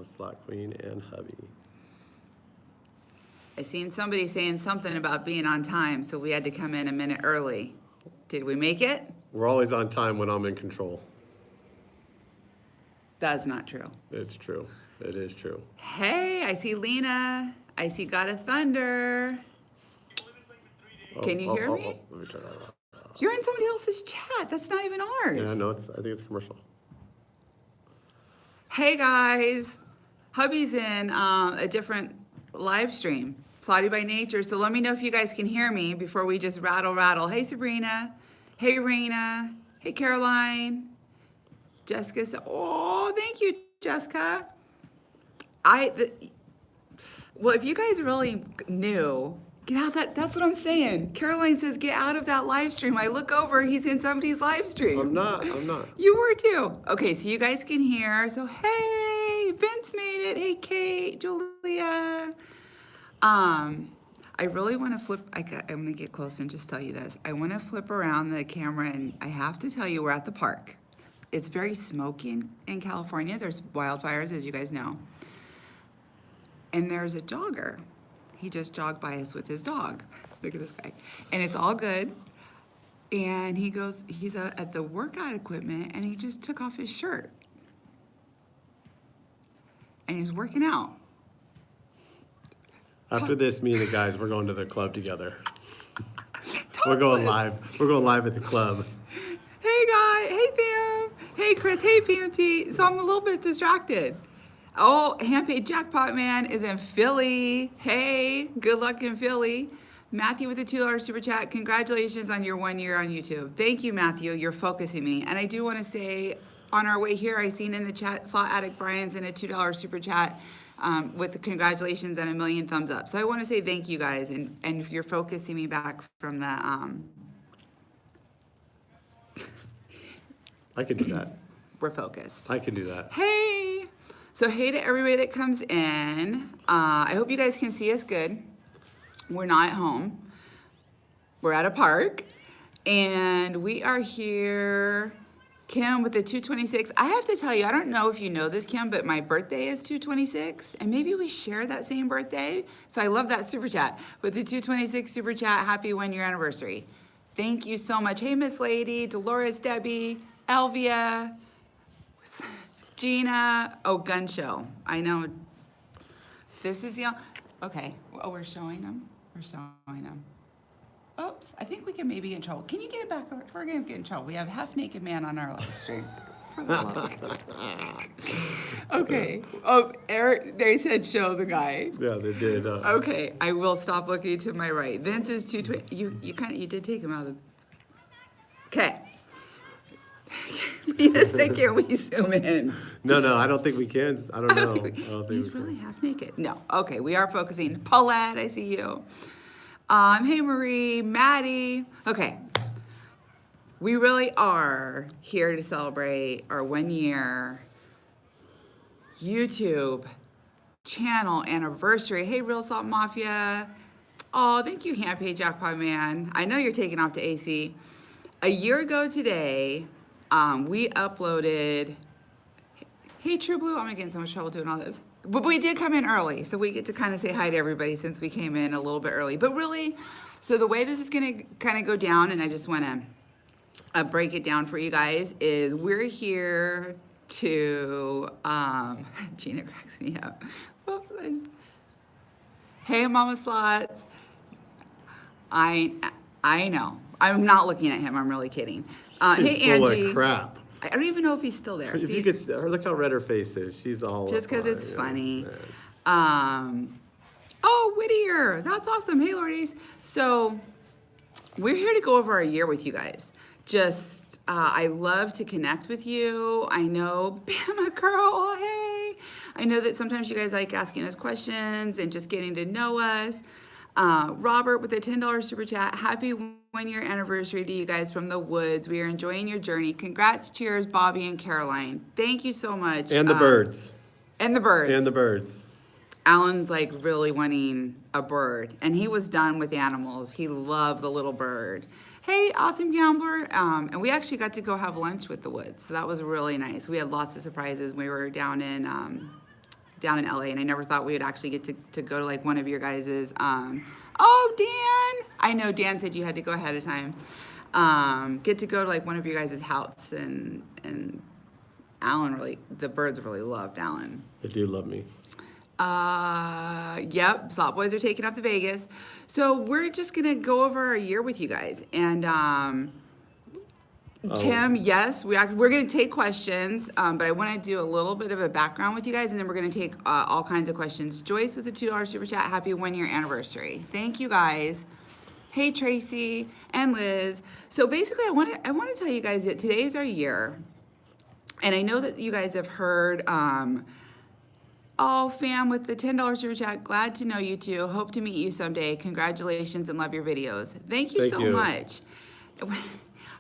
Slot Queen and hubby. I seen somebody saying something about being on time, so we had to come in a minute early. Did we make it? We're always on time when I'm in control. That's not true. It's true. It is true. Hey, I see Lena. I see God of Thunder. Can you hear me? Let me turn that off. You're in somebody else's chat. That's not even ours. Yeah, no, I think it's commercial. Hey guys, hubby's in a different live stream, Slotty by Nature. So let me know if you guys can hear me before we just rattle. Hey Sabrina, hey Raina, hey Caroline, Jessica. Oh, thank you, Jessica. Well, if you guys really knew, get out that's what I'm saying. Caroline says, get out of that live stream. I look over, he's in somebody's live stream. I'm not. You were too. Okay, so you guys can hear. So, hey, Vince made it. Hey, Kate, Julia. I really want to flip. I'm going to get close and just tell you this. I want to flip around the camera, and I have to tell you, we're at the park. It's very smoky in California. There's wildfires, as you guys know. And there's a jogger. He just jogged by us with his dog. Look at this guy. And it's all good. And he's at the workout equipment, and he just took off his shirt. And he's working out. After this, me and the guys, we're going to the club together. We're going live. We're going live at the club. Hey, guy. Hey, Pam. Hey, Chris. Hey, PMT. So I'm a little bit distracted. Oh, Handpaid Jackpot Man is in Philly. Hey, good luck in Philly. Matthew with a $2 super chat. Congratulations on your 1 year on YouTube. Thank you, Matthew. You're focusing me. And I do want to say, on our way here, I seen in the chat, Slot Addict Brian's in a $2 super chat with the congratulations and 1,000,000 thumbs up. So I want to say thank you guys, and you're focusing me back from the. I can do that. We're focused. I can do that. Hey. So hey to everybody that comes in. I hope you guys can see us good. We're not at home. We're at a park. And we are here, Kim with the 226. I have to tell you, I don't know if you know this, Kim, but my birthday is 226. And maybe we share that same birthday. So I love that super chat. With the 226 super chat, happy 1 year anniversary. Thank you so much. Hey, Miss Lady, Dolores, Debbie, Elvia, Gina. Oh, gun show. I know. This is the, okay. Oh, we're showing them. We're showing them. Oops, I think we can maybe get in trouble. Can you get it back? We're going to get in trouble. We have half-naked man on our live stream. For the love of God. Okay. Oh, Eric, they said show the guy. Yeah, they did. Okay, I will stop looking to my right. Vince is 220. You did take him out of the. Okay. Lena said, can we zoom in? No, I don't think we can. I don't know. He's really half naked. No. Okay, we are focusing. Paulette, I see you. Hey, Marie, Maddie. Okay. We really are here to celebrate our 1 year YouTube channel anniversary. Hey, Real Salt Mafia. Oh, thank you, Handpaid Jackpot Man. I know you're taking off to AC. A year ago today, we uploaded. Hey, True Blue. I'm gonna get in so much trouble doing all this. But we did come in early, so we get to kind of say hi to everybody since we came in a little bit early. But really, so the way this is going to kind of go down, and I just want to break it down for you guys, is we're here to, Gina cracks me up. Whoops, hey, Mama Slots. I know. I'm not looking at him. I'm really kidding. Hey, full Angie. of crap. I don't even know if he's still there. If you could, look how red her face is. She's all just because it's funny. Yeah. Oh, Whittier, that's awesome. Hey, Lordies. So we're here to go over our year with you guys. Just, I love to connect with you. I know, Bama girl, hey. I know that sometimes you guys like asking us questions and just getting to know us. Robert with a $10 super chat. Happy 1 year anniversary to you guys from the woods. We are enjoying your journey. Congrats, cheers, Bobby and Caroline. Thank you so much. And the birds. And the birds. And the birds. Alan's like really wanting a bird, and he was done with animals. He loved the little bird. Hey, awesome gambler. And we actually got to go have lunch with the woods, so that was really nice. We had lots of surprises. We were down in down in LA, and I never thought we would actually get to go to like one of your guys's. Oh, Dan! I know Dan said you had to go ahead of time. Get to go to like one of your guys' house, and Alan really, the birds really loved Alan. They do love me. Yep, Salt Boys are taking off to Vegas. So we're just gonna go over our year with you guys. And Kim, yes, we're gonna take questions, but I want to do a little bit of a background with you guys, and then we're gonna take all kinds of questions. Joyce with the $2 super chat, happy 1-year anniversary. Thank you guys. Hey Tracy and Liz. So basically, I want to tell you guys that today is our year, and I know that you guys have heard. Oh, fam with the $10 super chat, glad to know you too. Hope to meet you someday. Congratulations and love your videos. Thank you so much.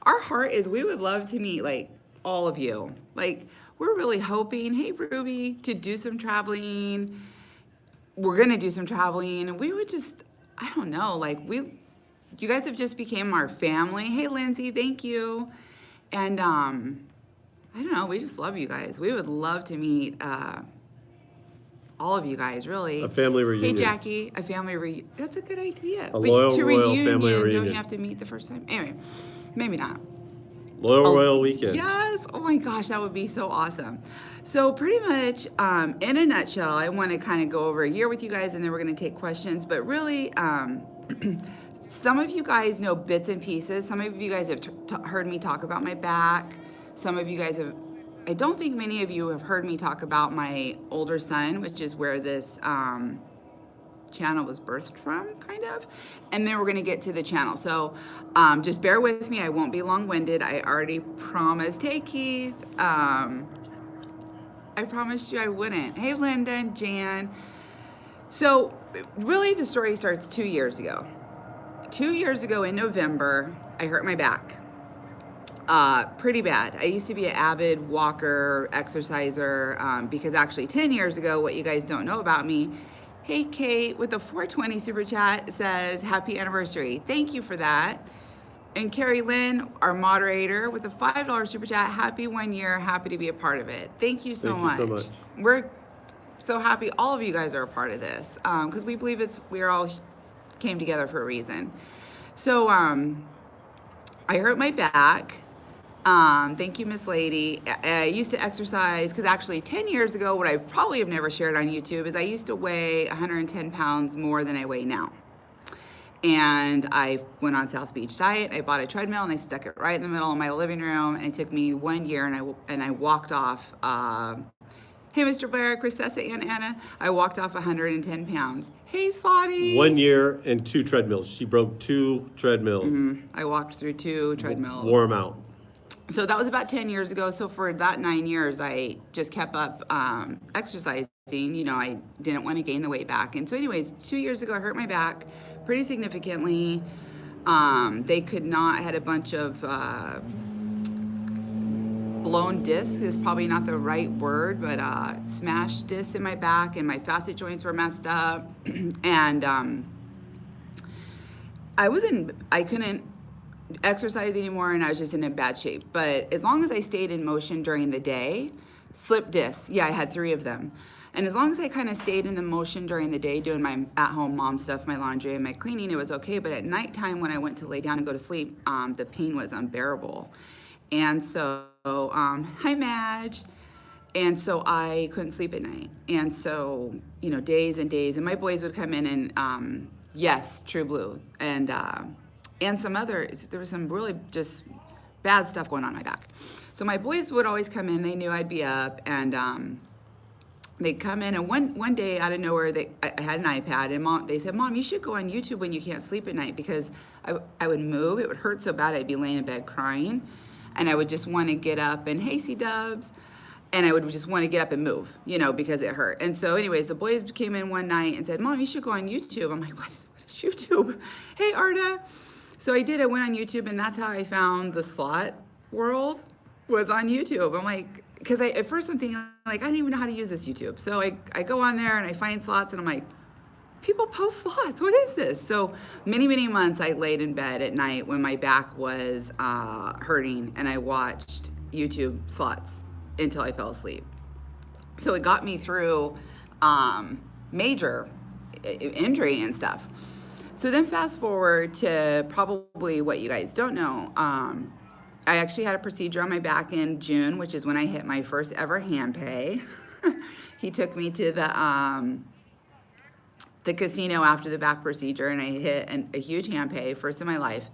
Our heart is we would love to meet like all of you. Like we're really hoping, hey Ruby, to do some traveling. We're gonna do some traveling, and we would just, I don't know, like you guys have just became our family. Hey Lindsay, thank you. And I don't know, we just love you guys. We would love to meet all of you guys, really. A family reunion. Hey, Jackie, a family reunion. That's a good idea. A royal family reunion. Don't you have to meet the first time? Anyway, maybe not. Royal weekend. Yes. Oh my gosh, that would be so awesome. So pretty much, in a nutshell, I want to kind of go over a year with you guys, and then we're going to take questions. But really, some of you guys know bits and pieces. Some of you guys have heard me talk about my back. Some of you guys have. I don't think many of you have heard me talk about my older son, which is where this channel was birthed from, kind of. And then we're going to get to the channel. So just bear with me. I won't be long-winded. I already promised. Hey, Keith. I promised you I wouldn't. Hey, Linda and Jan. So really the story starts 2 years ago. 2 years ago in November, I hurt my back. Pretty bad. I used to be an avid walker, exerciser, because actually 10 years ago, what you guys don't know about me, hey Kate with the 420 super chat says, happy anniversary. Thank you for that. And Carrie Lynn, our moderator with the $5 super chat, happy 1 year, happy to be a part of it. Thank you so much. We're so happy all of you guys are a part of this, because we believe we all came together for a reason. So I hurt my back. Thank you, Miss Lady. I used to exercise, because actually 10 years ago, what I probably have never shared on YouTube is I used to weigh 110 pounds more than I weigh now. And I went on South Beach diet. I bought a treadmill and I stuck it right in the middle of my living room. And it took me 1 year, and I walked off. Hey, Mr. Blair, Christessa, and Anna. I walked off 110 pounds. Hey, Saudi. 1 year and 2 treadmills. She broke 2 treadmills. I walked through 2 treadmills. Wore them out. So that was about 10 years ago. So for that 9 years, I just kept up exercising. You know, I didn't want to gain the weight back. And so anyways, 2 years ago, I hurt my back pretty significantly. They could not, I had a bunch of blown discs is probably not the right word, but smashed discs in my back, and my facet joints were messed up. And I couldn't exercise anymore, and I was just in a bad shape. But as long as I stayed in motion during the day, slip discs, yeah, I had 3 of them. And as long as I kind of stayed in the motion during the day, doing my at-home mom stuff, my laundry and my cleaning, it was okay. But at nighttime, when I went to lay down and go to sleep, the pain was unbearable. And so, hi Madge. And so I couldn't sleep at night. And so, you know, days and days, and my boys would come in and, yes, True Blue. And some others, there was some really just bad stuff going on in my back. So my boys would always come in, they knew I'd be up, and they'd come in, and one day out of nowhere, I had an iPad, and they said, Mom, you should go on YouTube when you can't sleep at night, because I would move, it would hurt so bad, I'd be laying in bed crying, and I would just want to get up, and hey, C-dubs, and I would just want to get up and move, you know, because it hurt. And so anyways, the boys came in one night and said, Mom, you should go on YouTube. I'm like, what is YouTube? Hey, Arda. So I did, I went on YouTube, and that's how I found the slot world, was on YouTube. I'm like, because at first I'm thinking, like, I don't even know how to use this YouTube. So I go on there and I find slots, and I'm like, people post slots, what is this? So many, many months I laid in bed at night when my back was hurting, and I watched YouTube slots until I fell asleep. So it got me through major injury and stuff. So then fast forward to probably what you guys don't know. I actually had a procedure on my back in June, which is when I hit my first ever hand pay. He took me to the casino after the back procedure, and I hit a huge hand pay, first in my life.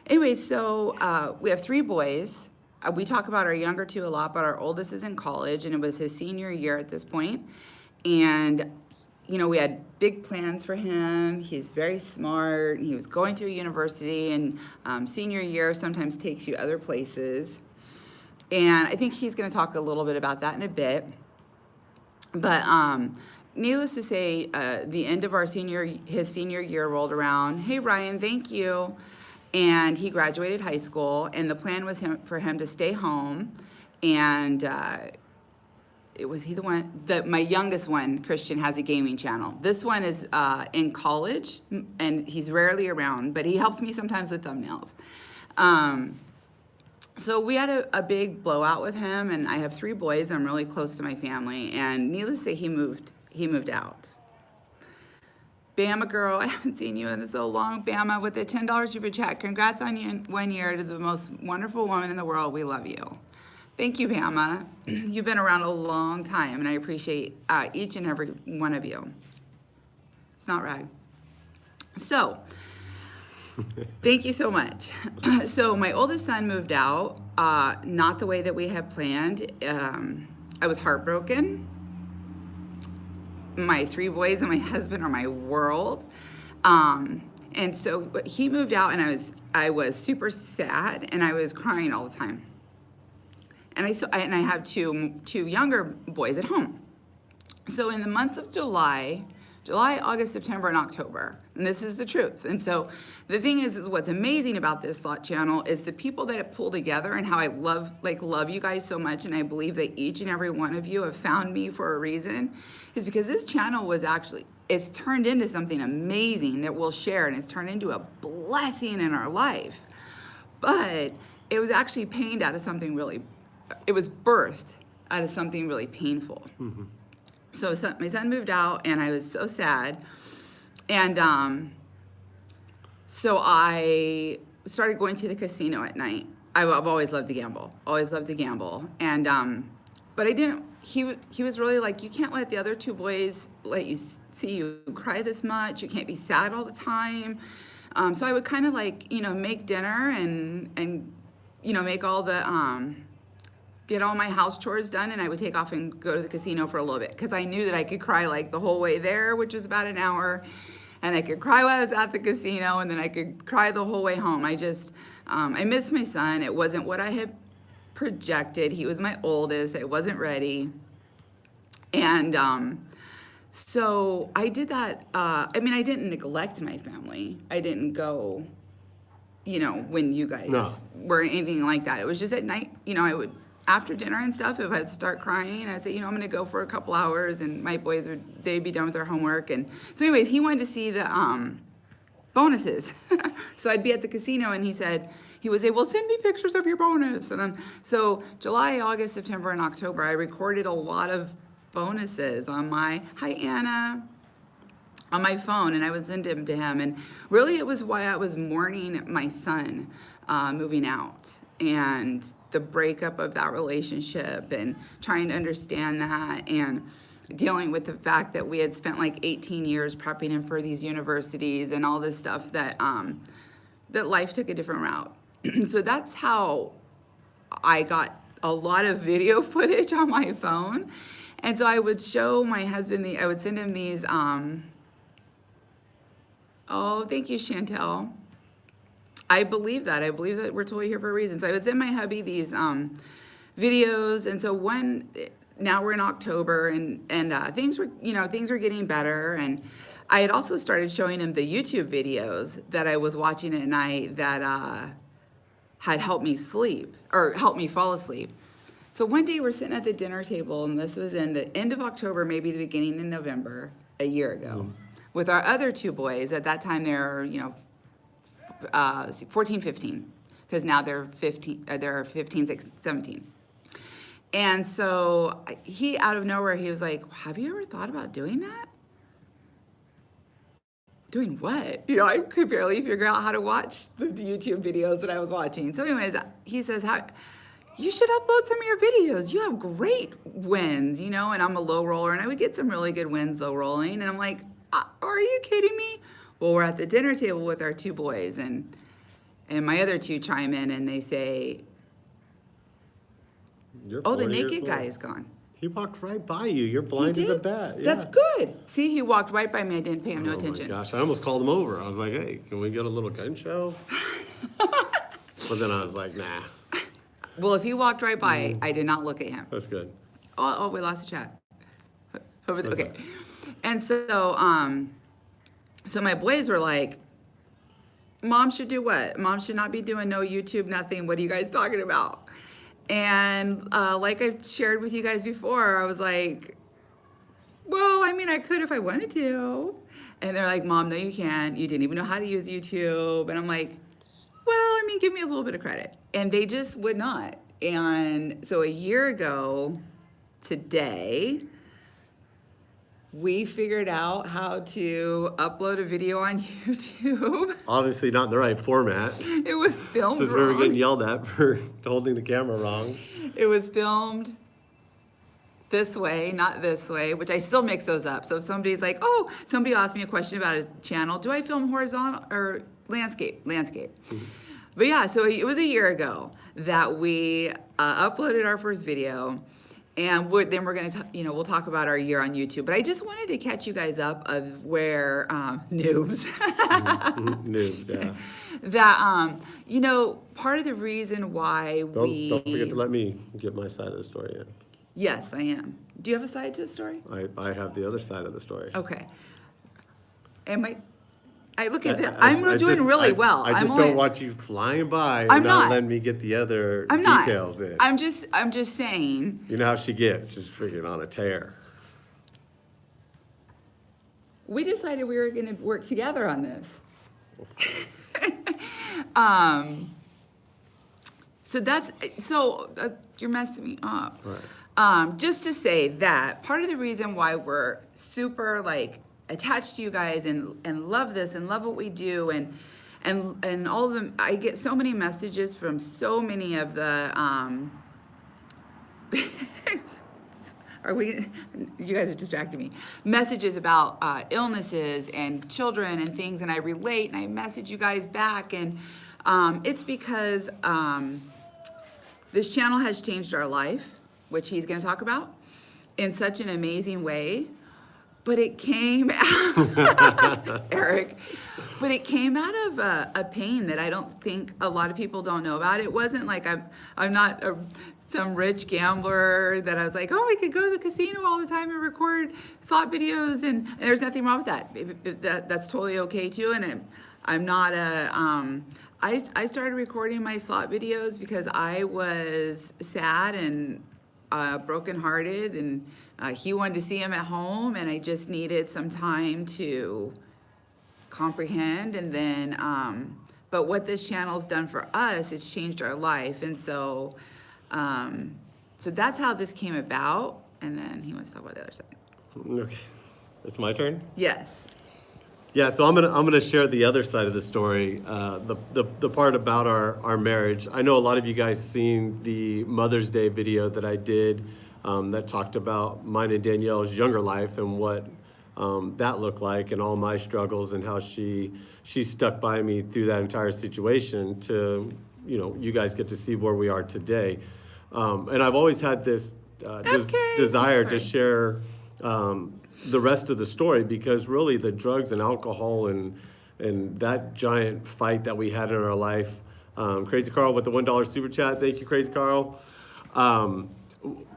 Anyway, so we have 3 boys. We talk about our younger 2 a lot, but our oldest is in college, and it was his senior year at this point. And, you know, we had big plans for him. He's very smart. He was going to a university, and senior year sometimes takes you other places. And I think he's going to talk a little bit about that in a bit. But needless to say, the end of his senior year rolled around. Hey, Ryan, thank you. And he graduated high school, and the plan was for him to stay home. And was he the one? My youngest one, Christian, has a gaming channel. This one is in college, and he's rarely around, but he helps me sometimes with thumbnails. So we had a big blowout with him, and I have 3 boys. I'm really close to my family, and needless to say, he moved out. Bama girl, I haven't seen you in so long. Bama with a $10 super chat. Congrats on you 1 year to the most wonderful woman in the world. We love you. Thank you, Bama. You've been around a long time, and I appreciate each and every one of you. It's not rag. So, thank you so much. So my oldest son moved out, not the way that we had planned. I was heartbroken. My 3 boys and my husband are my world. And so he moved out, and I was super sad, and I was crying all the time. And I have two younger boys at home. So in the month of July, August, September, and October, and this is the truth. And so the thing is what's amazing about this channel is the people that it pulled together, and how I love you guys so much, and I believe that each and every one of you have found me for a reason, is because this channel it's turned into something amazing that we'll share, and it's turned into a blessing in our life. But it was actually pained out of something it was birthed out of something really painful. Mm-hmm. So my son moved out, and I was so sad. And so I started going to the casino at night. I've always loved to gamble. And but I didn't. He was really like, you can't let the other 2 boys let you see you cry this much. You can't be sad all the time. So I would kind of make dinner and make all the get all my house chores done, and I would take off and go to the casino for a little bit, because I knew that I could cry the whole way there, which was about an hour, and I could cry while I was at the casino, and then I could cry the whole way home. I missed my son. It wasn't what I had projected. He was my oldest. I wasn't ready. And so I did that. I didn't neglect my family. I didn't go, when you guys were anything like that. It was just at night, I would, after dinner and stuff, if I'd start crying, I'd say, I'm going to go for a couple hours, and my boys they'd be done with their homework. And so anyways, he wanted to see the bonuses. So I'd be at the casino, and he would say, well, send me pictures of your bonus. And so July, August, September, and October, I recorded a lot of bonuses on my phone, and I would send them to him. And really, it was why I was mourning my son moving out, and the breakup of that relationship, and trying to understand that, and dealing with the fact that we had spent 18 years prepping him for these universities and all this stuff, that that life took a different route. So that's how I got a lot of video footage on my phone. And so I would show my husband, I would send him these, oh, thank you, Chantel. I believe that we're totally here for a reason. So I would send my hubby these videos. And so now we're in October, and things were getting better. And I had also started showing him the YouTube videos that I was watching at night that had helped me sleep, or helped me fall asleep. So one day we're sitting at the dinner table, and this was in the end of October, maybe the beginning of November, a year ago, with our other 2 boys. At that time, they're 14, 15, because now they're 15, 16, 17. And so he, out of nowhere, he was like, have you ever thought about doing that? Doing what? You know, I could barely figure out how to watch the YouTube videos that I was watching. So anyways, he says, you should upload some of your videos. You have great wins, you know, and I'm a low roller, and I would get some really good wins low rolling. And I'm like, are you kidding me? Well, we're at the dinner table with our two boys, and my other two chime in, and they say, oh, the naked guy is gone. He walked right by you. You're blind as a bat. Yeah. That's good. See, he walked right by me. I didn't pay him no attention. Oh my gosh, I almost called him over. I was like, hey, can we get a little gun show? But then I was like, nah. Well, if he walked right by, I did not look at him. That's good. Oh, we lost the chat. Okay. And so, so my boys were like, Mom should do what? Mom should not be doing no YouTube, nothing. What are you guys talking about? And like I've shared with you guys before, I was like, well, I mean, I could if I wanted to. And they're like, Mom, no, you can't. You didn't even know how to use YouTube. And I'm like, well, I mean, give me a little bit of credit. And they just would not. And so a year ago today, we figured out how to upload a video on YouTube. Obviously not in the right format. It was filmed Since wrong. we were getting yelled at for holding the camera wrong. It was filmed this way, not this way, which I still mix those up. So if somebody's like, oh, somebody asked me a question about a channel, do I film horizontal or landscape? Mm-hmm. But yeah, so it was a year ago that we uploaded our first video. And then we're going to, we'll talk about our year on YouTube. But I just wanted to catch you guys up of where noobs. Noobs, yeah. That, part of the reason why Don't forget to let me get my side of the story in. Yes, I am. Do you have a side to the story? I have the other side of the story. Okay. I look at that. I'm doing really well. I just don't want you flying by I'm and not letting me get the other I'm not. details in. I'm just saying. You know how she gets, just freaking on a tear. We decided we were going to work together on this. So you're messing me up. Right. Just to say that part of the reason why we're super attached to you guys and love this and love what we do and all of them, I get so many messages from so many of the you guys are distracting me. Messages about illnesses and children and things, and I relate and I message you guys back, and it's because this channel has changed our life, which he's going to talk about in such an amazing way. But it came out, Eric, but it came out of a pain that I don't think a lot of people don't know about. It wasn't like I'm not some rich gambler that I was like, oh, I could go to the casino all the time and record slot videos, and there's nothing wrong with that. That's totally okay too. And I'm not I started recording my slot videos because I was sad and brokenhearted, and he wanted to see him at home, and I just needed some time to comprehend. And then, but what this channel's done for us, it's changed our life, and so that's how this came about. And then he wants to talk about the other side. Okay, it's my turn. Yes. Yeah, so I'm gonna share the other side of the story, the part about our marriage. I know a lot of you guys seen the Mother's Day video that I did that talked about mine and Danielle's younger life and what that looked like, and all my struggles, and how she stuck by me through that entire situation to, you guys get to see where we are today. And I've always had this desire to share the rest of the story, because really the drugs and alcohol and that giant fight that we had in our life, Crazy Carl with the $1 super chat, thank you, Crazy Carl,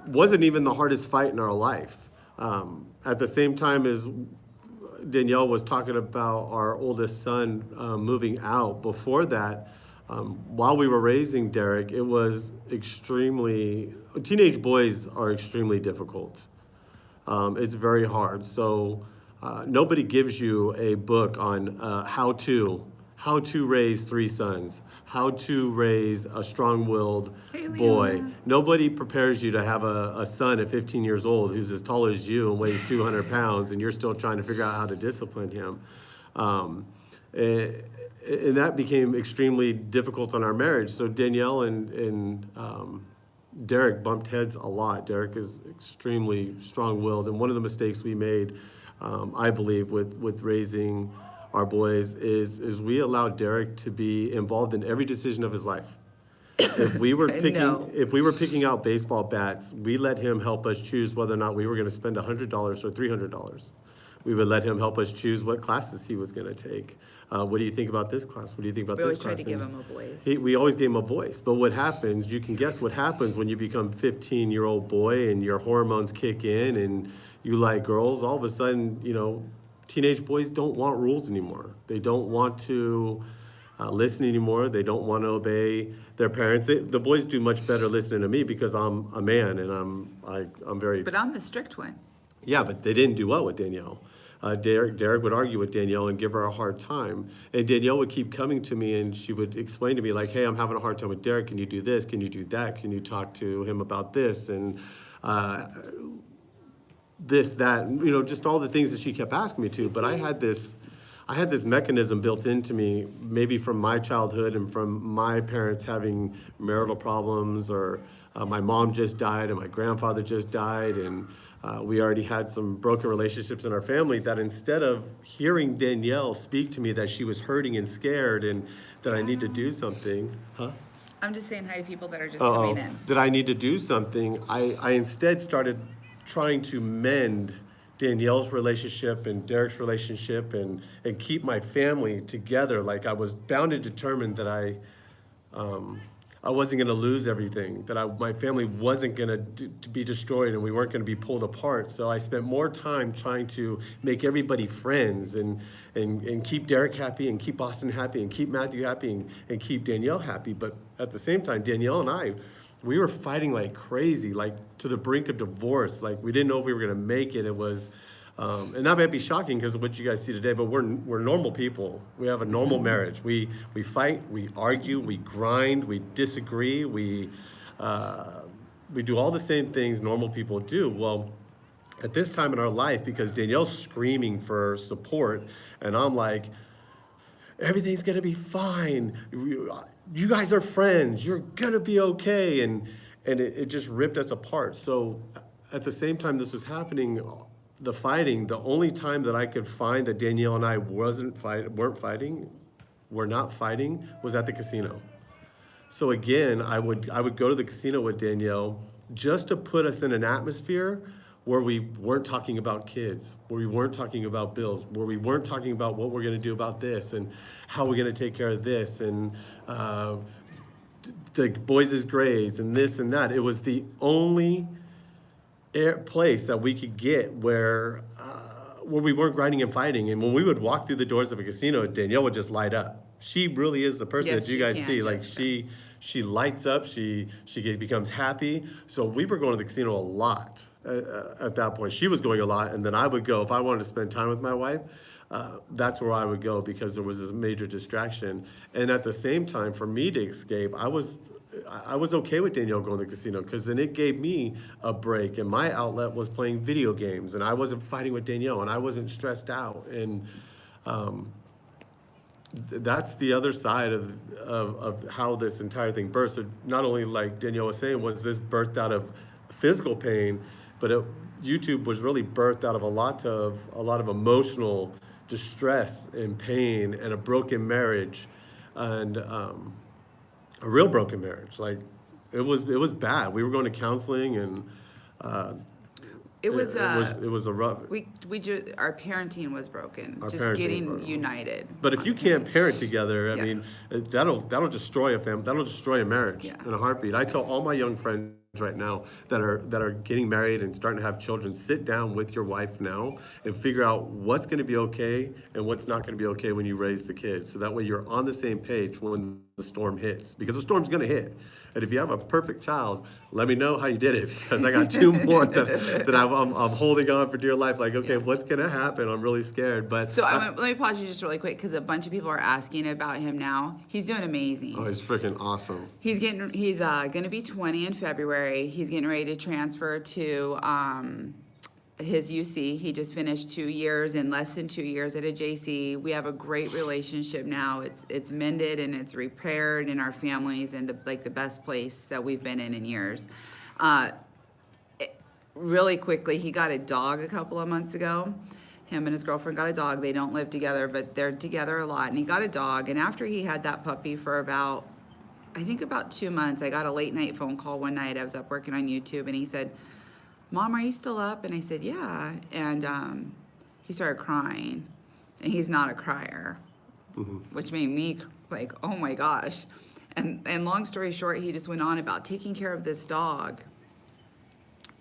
wasn't even the hardest fight in our life. At the same time as Danielle was talking about our oldest son moving out, before that, while we were raising Derek, it was teenage boys are extremely difficult. It's very hard. So nobody gives you a book on how to raise 3 sons, how to raise a strong-willed Hey, boy. Leona. Nobody prepares you to have a son at 15 years old who's as tall as you and weighs 200 pounds, and you're still trying to figure out how to discipline him. And that became extremely difficult on our marriage. So Danielle and Derek bumped heads a lot. Derek is extremely strong-willed, and one of the mistakes we made, I believe, with raising our boys is we allowed Derek to be involved in every decision of his life. If we were No. picking out baseball bats, we let him help us choose whether or not we were going to spend $100 or $300. We would let him help us choose what classes he was going to take. What do you think about this class? What do you think about We always this tried class? to give him a voice. We always gave him a voice. But what happens, you can guess what happens when you become 15-year-old boy and your hormones kick in and you like girls. All of a sudden, teenage boys don't want rules anymore. They don't want to listen anymore. They don't want to obey their parents. The boys do much better listening to me because I'm a man and I'm very... But I'm the strict one. Yeah, but they didn't do well with Danielle. Derek would argue with Danielle and give her a hard time. And Danielle would keep coming to me and she would explain to me like, hey, I'm having a hard time with Derek. Can you do this? Can you do that? Can you talk to him about this? And this, that, just all the things that she kept asking me to. But I had this mechanism built into me, maybe from my childhood and from my parents having marital problems, or my mom just died and my grandfather just died, and we already had some broken relationships in our family, that instead of hearing Danielle speak to me that she was hurting and scared and that I need to do something, I'm just saying hi to people that are just coming in. that I need to do something, I instead started trying to mend Danielle's relationship and Derek's relationship and keep my family together. Like I was bound and determined that I wasn't going to lose everything, that my family wasn't going to be destroyed and we weren't going to be pulled apart. So I spent more time trying to make everybody friends and keep Derek happy and keep Austin happy and keep Matthew happy and keep Danielle happy. But at the same time, Danielle and we were fighting like crazy, like to the brink of divorce. Like we didn't know if we were going to make it. It was, and that might be shocking because of what you guys see today, but we're normal people. We have a normal marriage. We fight, we argue, we grind, we disagree, we do all the same things normal people do. Well, at this time in our life, because Danielle's screaming for support, and I'm like, everything's gonna be fine. You guys are friends. You're gonna be okay. And it just ripped us apart. So at the same time this was happening, the fighting, the only time that I could find that Danielle and I were not fighting, was at the casino. So again, I would go to the casino with Danielle just to put us in an atmosphere where we weren't talking about kids, where we weren't talking about bills, where we weren't talking about what we're gonna do about this and how we're gonna take care of this and the boys' grades and this and that. It was the only place that we could get where we weren't grinding and fighting. And when we would walk through the doors of a casino, Danielle would just light up. She really is the person Yes, that you she guys can, see. Like Jessica. she lights up, she becomes happy. So we were going to the casino a lot at that point. She was going a lot, and then I would go. If I wanted to spend time with my wife, that's where I would go because there was this major distraction. And at the same time, for me to escape, I was okay with Danielle going to the casino because then it gave me a break, and my outlet was playing video games, and I wasn't fighting with Danielle, and I wasn't stressed out. And that's the other side of how this entire thing birthed. So not only, like Danielle was saying, was this birthed out of physical pain, but YouTube was really birthed out of a lot of emotional distress and pain and a broken marriage and a real broken marriage. Like it was bad. We were going to counseling and It was a rough. our parenting was broken. Our Just parenting getting was broken. united. But if you can't parent together, I Yeah. mean, that'll destroy a family. That'll destroy a marriage Yeah. in a heartbeat. I tell all my young friends right now that are getting married and starting to have children, sit down with your wife now and figure out what's going to be okay and what's not going to be okay when you raise the kids. So that way you're on the same page when the storm hits, because the storm's going to hit. And if you have a perfect child, let me know how you did it, because I got two more that I'm holding on for dear life. Like, okay, what's going to happen? I'm really scared. But So let me pause you just really quick, because a bunch of people are asking about him now. He's doing amazing. oh, he's freaking awesome. He's going to be 20 in February. He's getting ready to transfer to his UC. He just finished 2 years, in less than 2 years, at a JC. We have a great relationship now. It's mended and it's repaired in our families, and the best place that we've been in years. Really quickly, he got a dog a couple of months ago. Him and his girlfriend got a dog. They don't live together, but they're together a lot. And he got a dog. And after he had that puppy for about 2 months, I got a late night phone call one night. I was up working on YouTube, and he said, "Mom, are you still up?" And I said, "Yeah." And he started crying. And he's not a crier, which made me like, oh my gosh. And long story short, he just went on about taking care of this dog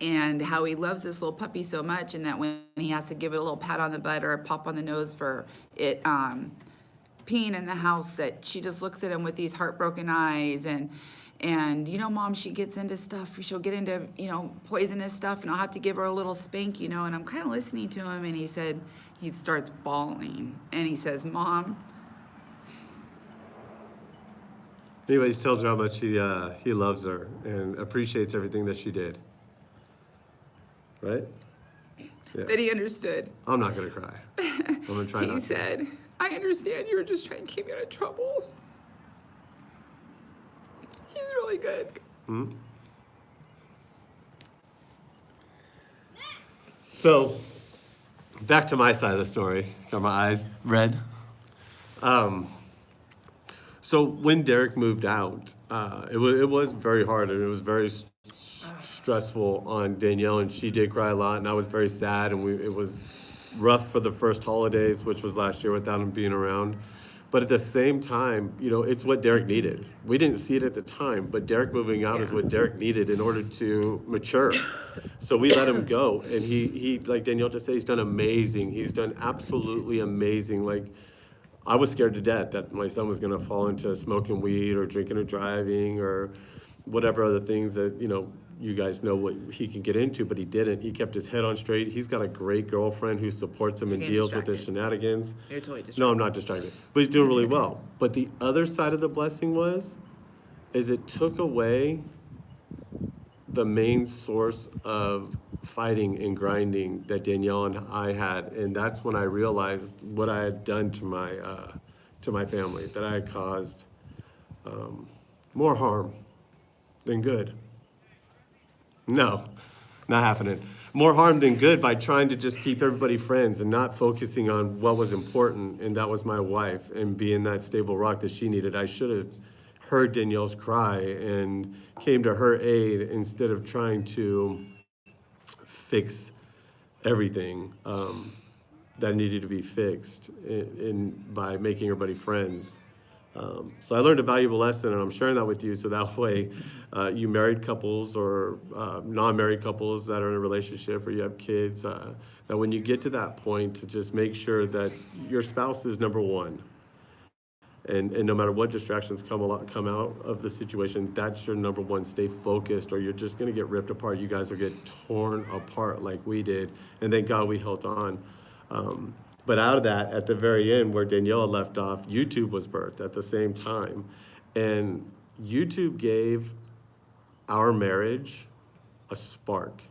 and how he loves this little puppy so much, and that when he has to give it a little pat on the butt or a pop on the nose for it peeing in the house, that she just looks at him with these heartbroken eyes. And Mom, she gets into stuff, she'll get into poisonous stuff, and I'll have to give her a little spank, and I'm kind of listening to him, and he starts bawling, and he says, "Mom." Anyways, tells her how much he loves her and appreciates everything that she did. Right? Yeah. That he understood. I'm not gonna cry. I'm gonna try not to. He said, "I understand you were just trying to keep me out of trouble." He's really good. Hmm? So, back to my side of the story. Got my eyes red. So when Derek moved out, it was very hard, and it was very stressful on Danielle, and she did cry a lot, and I was very sad, and it was rough for the first holidays, which was last year, without him being around. But at the same time, it's what Derek needed. We didn't see it at the time, but Derek moving out is what Derek needed in order to mature. So we let him go, and he like Danielle just said, he's done amazing. He's done absolutely amazing. Like, I was scared to death that my son was gonna fall into smoking weed or drinking or driving or whatever other things that, you guys know what he can get into, but he didn't. He kept his head on straight. He's got a great girlfriend who supports him and deals with his shenanigans. You're totally distracted. No, I'm not distracted, but he's doing really well. But the other side of the blessing is it took away the main source of fighting and grinding that Danielle and I had, and that's when I realized what I had done to my family, that I had caused more harm than good. No, not happening. More harm than good by trying to just keep everybody friends and not focusing on what was important, and that was my wife and being that stable rock that she needed. I should have heard Danielle's cry and came to her aid instead of trying to fix everything that needed to be fixed by making everybody friends. So I learned a valuable lesson, and I'm sharing that with you so that way you married couples or non-married couples that are in a relationship or you have kids, that when you get to that point, to just make sure that your spouse is number one. And no matter what distractions come out of the situation, that's your number one. Stay focused, or you're just going to get ripped apart. You guys will get torn apart like we did, and thank God we held on. But out of that, at the very end, where Danielle left off, YouTube was birthed at the same time. And YouTube gave our marriage a spark.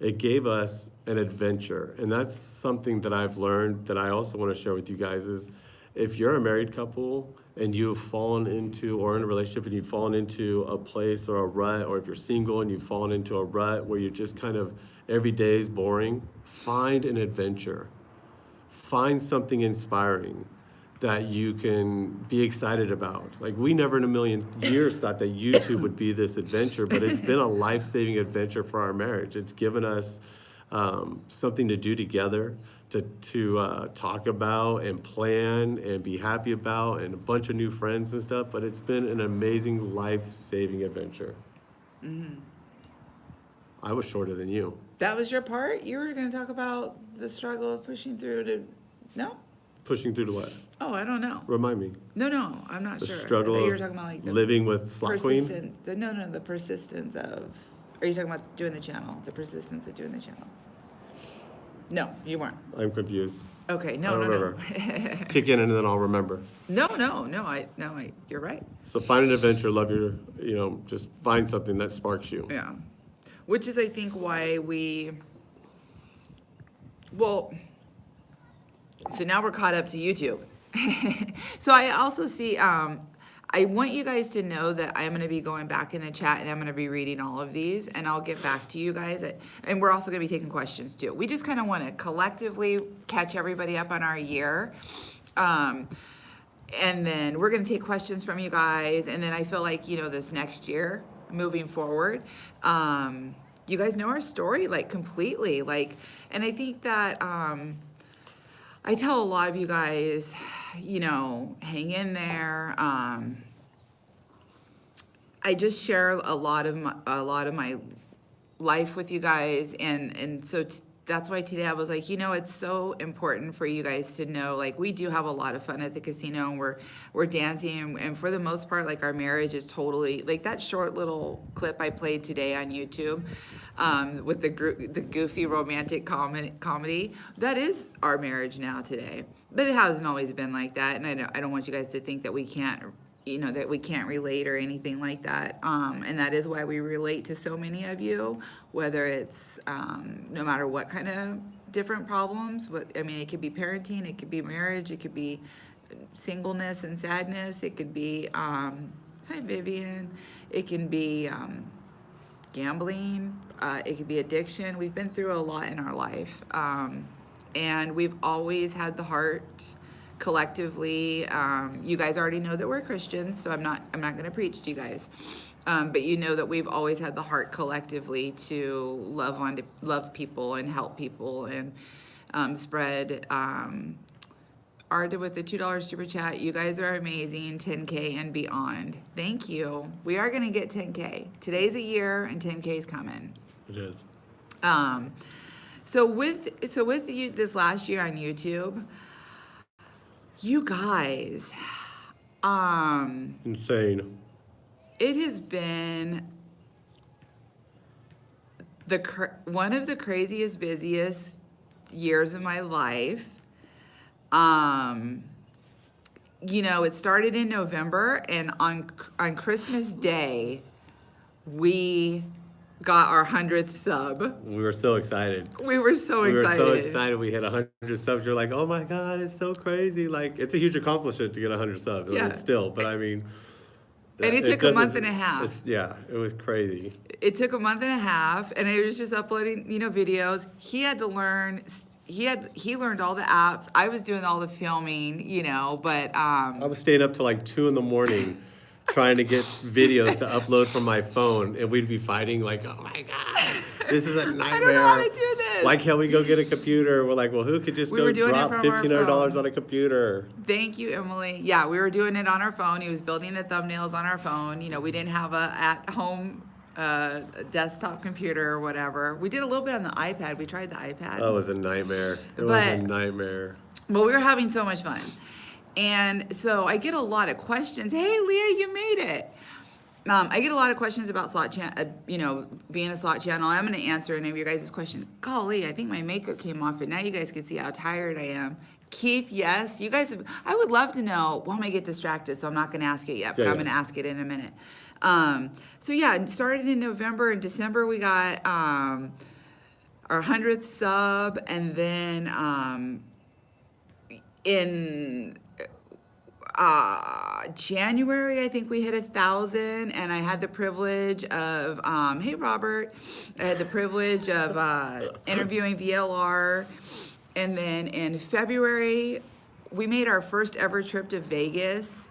It gave us an adventure. And that's something that I've learned that I also want to share with you guys is, if you're a married couple and you've fallen into, or in a relationship and you've fallen into a place or a rut, or if you're single and you've fallen into a rut where you're just kind of, every day is boring, find an adventure. Find something inspiring that you can be excited about. Like, we never in a million years thought that YouTube would be this adventure, but it's been a life-saving adventure for our marriage. It's given us something to do together, to talk about and plan and be happy about, and a bunch of new friends and stuff, but it's been an amazing life-saving adventure. I was shorter than you. That was your part? You were going to talk about the struggle of pushing through to, no? Pushing through to what? Oh, I don't know. Remind me. No, I'm not The sure. struggle I thought you were of talking about like the living with Slot Queen? the persistence of, are you talking about doing the channel? The persistence of doing the channel? No, you weren't. I'm confused. Okay, I no. don't remember. Kick in and then I'll remember. No, you're right. So find an adventure, love your, just find something that sparks you. Yeah. Which is, I think, why well, so now we're caught up to YouTube. So I also see, I want you guys to know that I'm going to be going back in the chat and I'm going to be reading all of these and I'll get back to you guys. And we're also going to be taking questions too. We just kind of want to collectively catch everybody up on our year. And then we're going to take questions from you guys. And then I feel like, this next year, moving forward, you guys know our story, like, completely. Like, and I think that I tell a lot of you guys, hang in there. I just share a lot of my life with you guys, and so that's why today I was like, it's so important for you guys to know, like, we do have a lot of fun at the casino, and we're dancing, and for the most part, like, our marriage is totally, like, that short little clip I played today on YouTube, with the goofy romantic comedy, that is our marriage now today. But it hasn't always been like that, and I don't want you guys to think that we can't, that we can't relate or anything like that. And that is why we relate to so many of you, whether it's no matter what kind of different problems. It could be parenting, it could be marriage, it could be singleness and sadness, it could be, hi Vivian, it can be gambling, it could be addiction. We've been through a lot in our life. And we've always had the heart collectively. You guys already know that we're Christians, so I'm not going to preach to you guys. But that we've always had the heart collectively to love people and help people and spread Arda with the $2 super chat. You guys are amazing. 10K and beyond. Thank you. We are going to get 10K. Today's a year and 10K is coming. It is. So with you this last year on YouTube, you guys, Insane. it has been one of the craziest, busiest years of my life. It started in November, and on Christmas Day, we got our 100th sub. We were so excited. We were so excited. We were so excited. We hit 100 subs. You're like, oh my God, it's so crazy. Like, it's a huge accomplishment to get 100 subs. Yeah. Still, but I mean. And it took a month and a half. Yeah, it was crazy. It took a month and a half, and it was just uploading, videos. He had to learn. He learned all the apps. I was doing all the filming, but I was staying up till like 2 a.m. trying to get videos to upload from my phone, and we'd be fighting like, oh my God, this is a nightmare. I don't know how to do this. Why can't we go get a computer? We're like, well, who could just go drop $1,500 on a computer? Thank you, Emily. Yeah, we were doing it on our phone. He was building the thumbnails on our phone. We didn't have a at-home desktop computer or whatever. We did a little bit on the iPad. We tried the iPad. That was a nightmare. It was a nightmare. But we were having so much fun. And so I get a lot of questions. Hey, Leah, you made it. I get a lot of questions about being a slot channel. I'm going to answer any of your guys' questions. Golly, I think my makeup came off, and now you guys can see how tired I am. Keith, yes. You guys, I would love to know. Well, I might get distracted, so I'm not going to ask it yet, but I'm going to ask it in a minute. It started in November. In December, we got our 100th sub, and then in January, I think we hit 1,000, and I had the privilege of, hey Robert, I had the privilege of interviewing VLR, and then in February, we made our first ever trip to Vegas.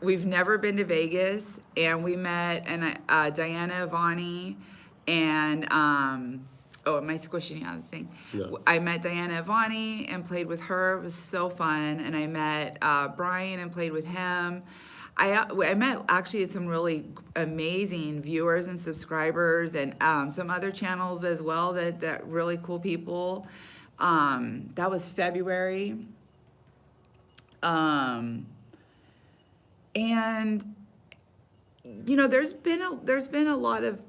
We've never been to Vegas, and we met Diana Avani, and am I squishing out the thing? No. I met Diana Avani and played with her. It was so fun. And I met Brian and played with him. I met actually some really amazing viewers and subscribers, and some other channels as well that really cool people. That was February. And there's been a lot of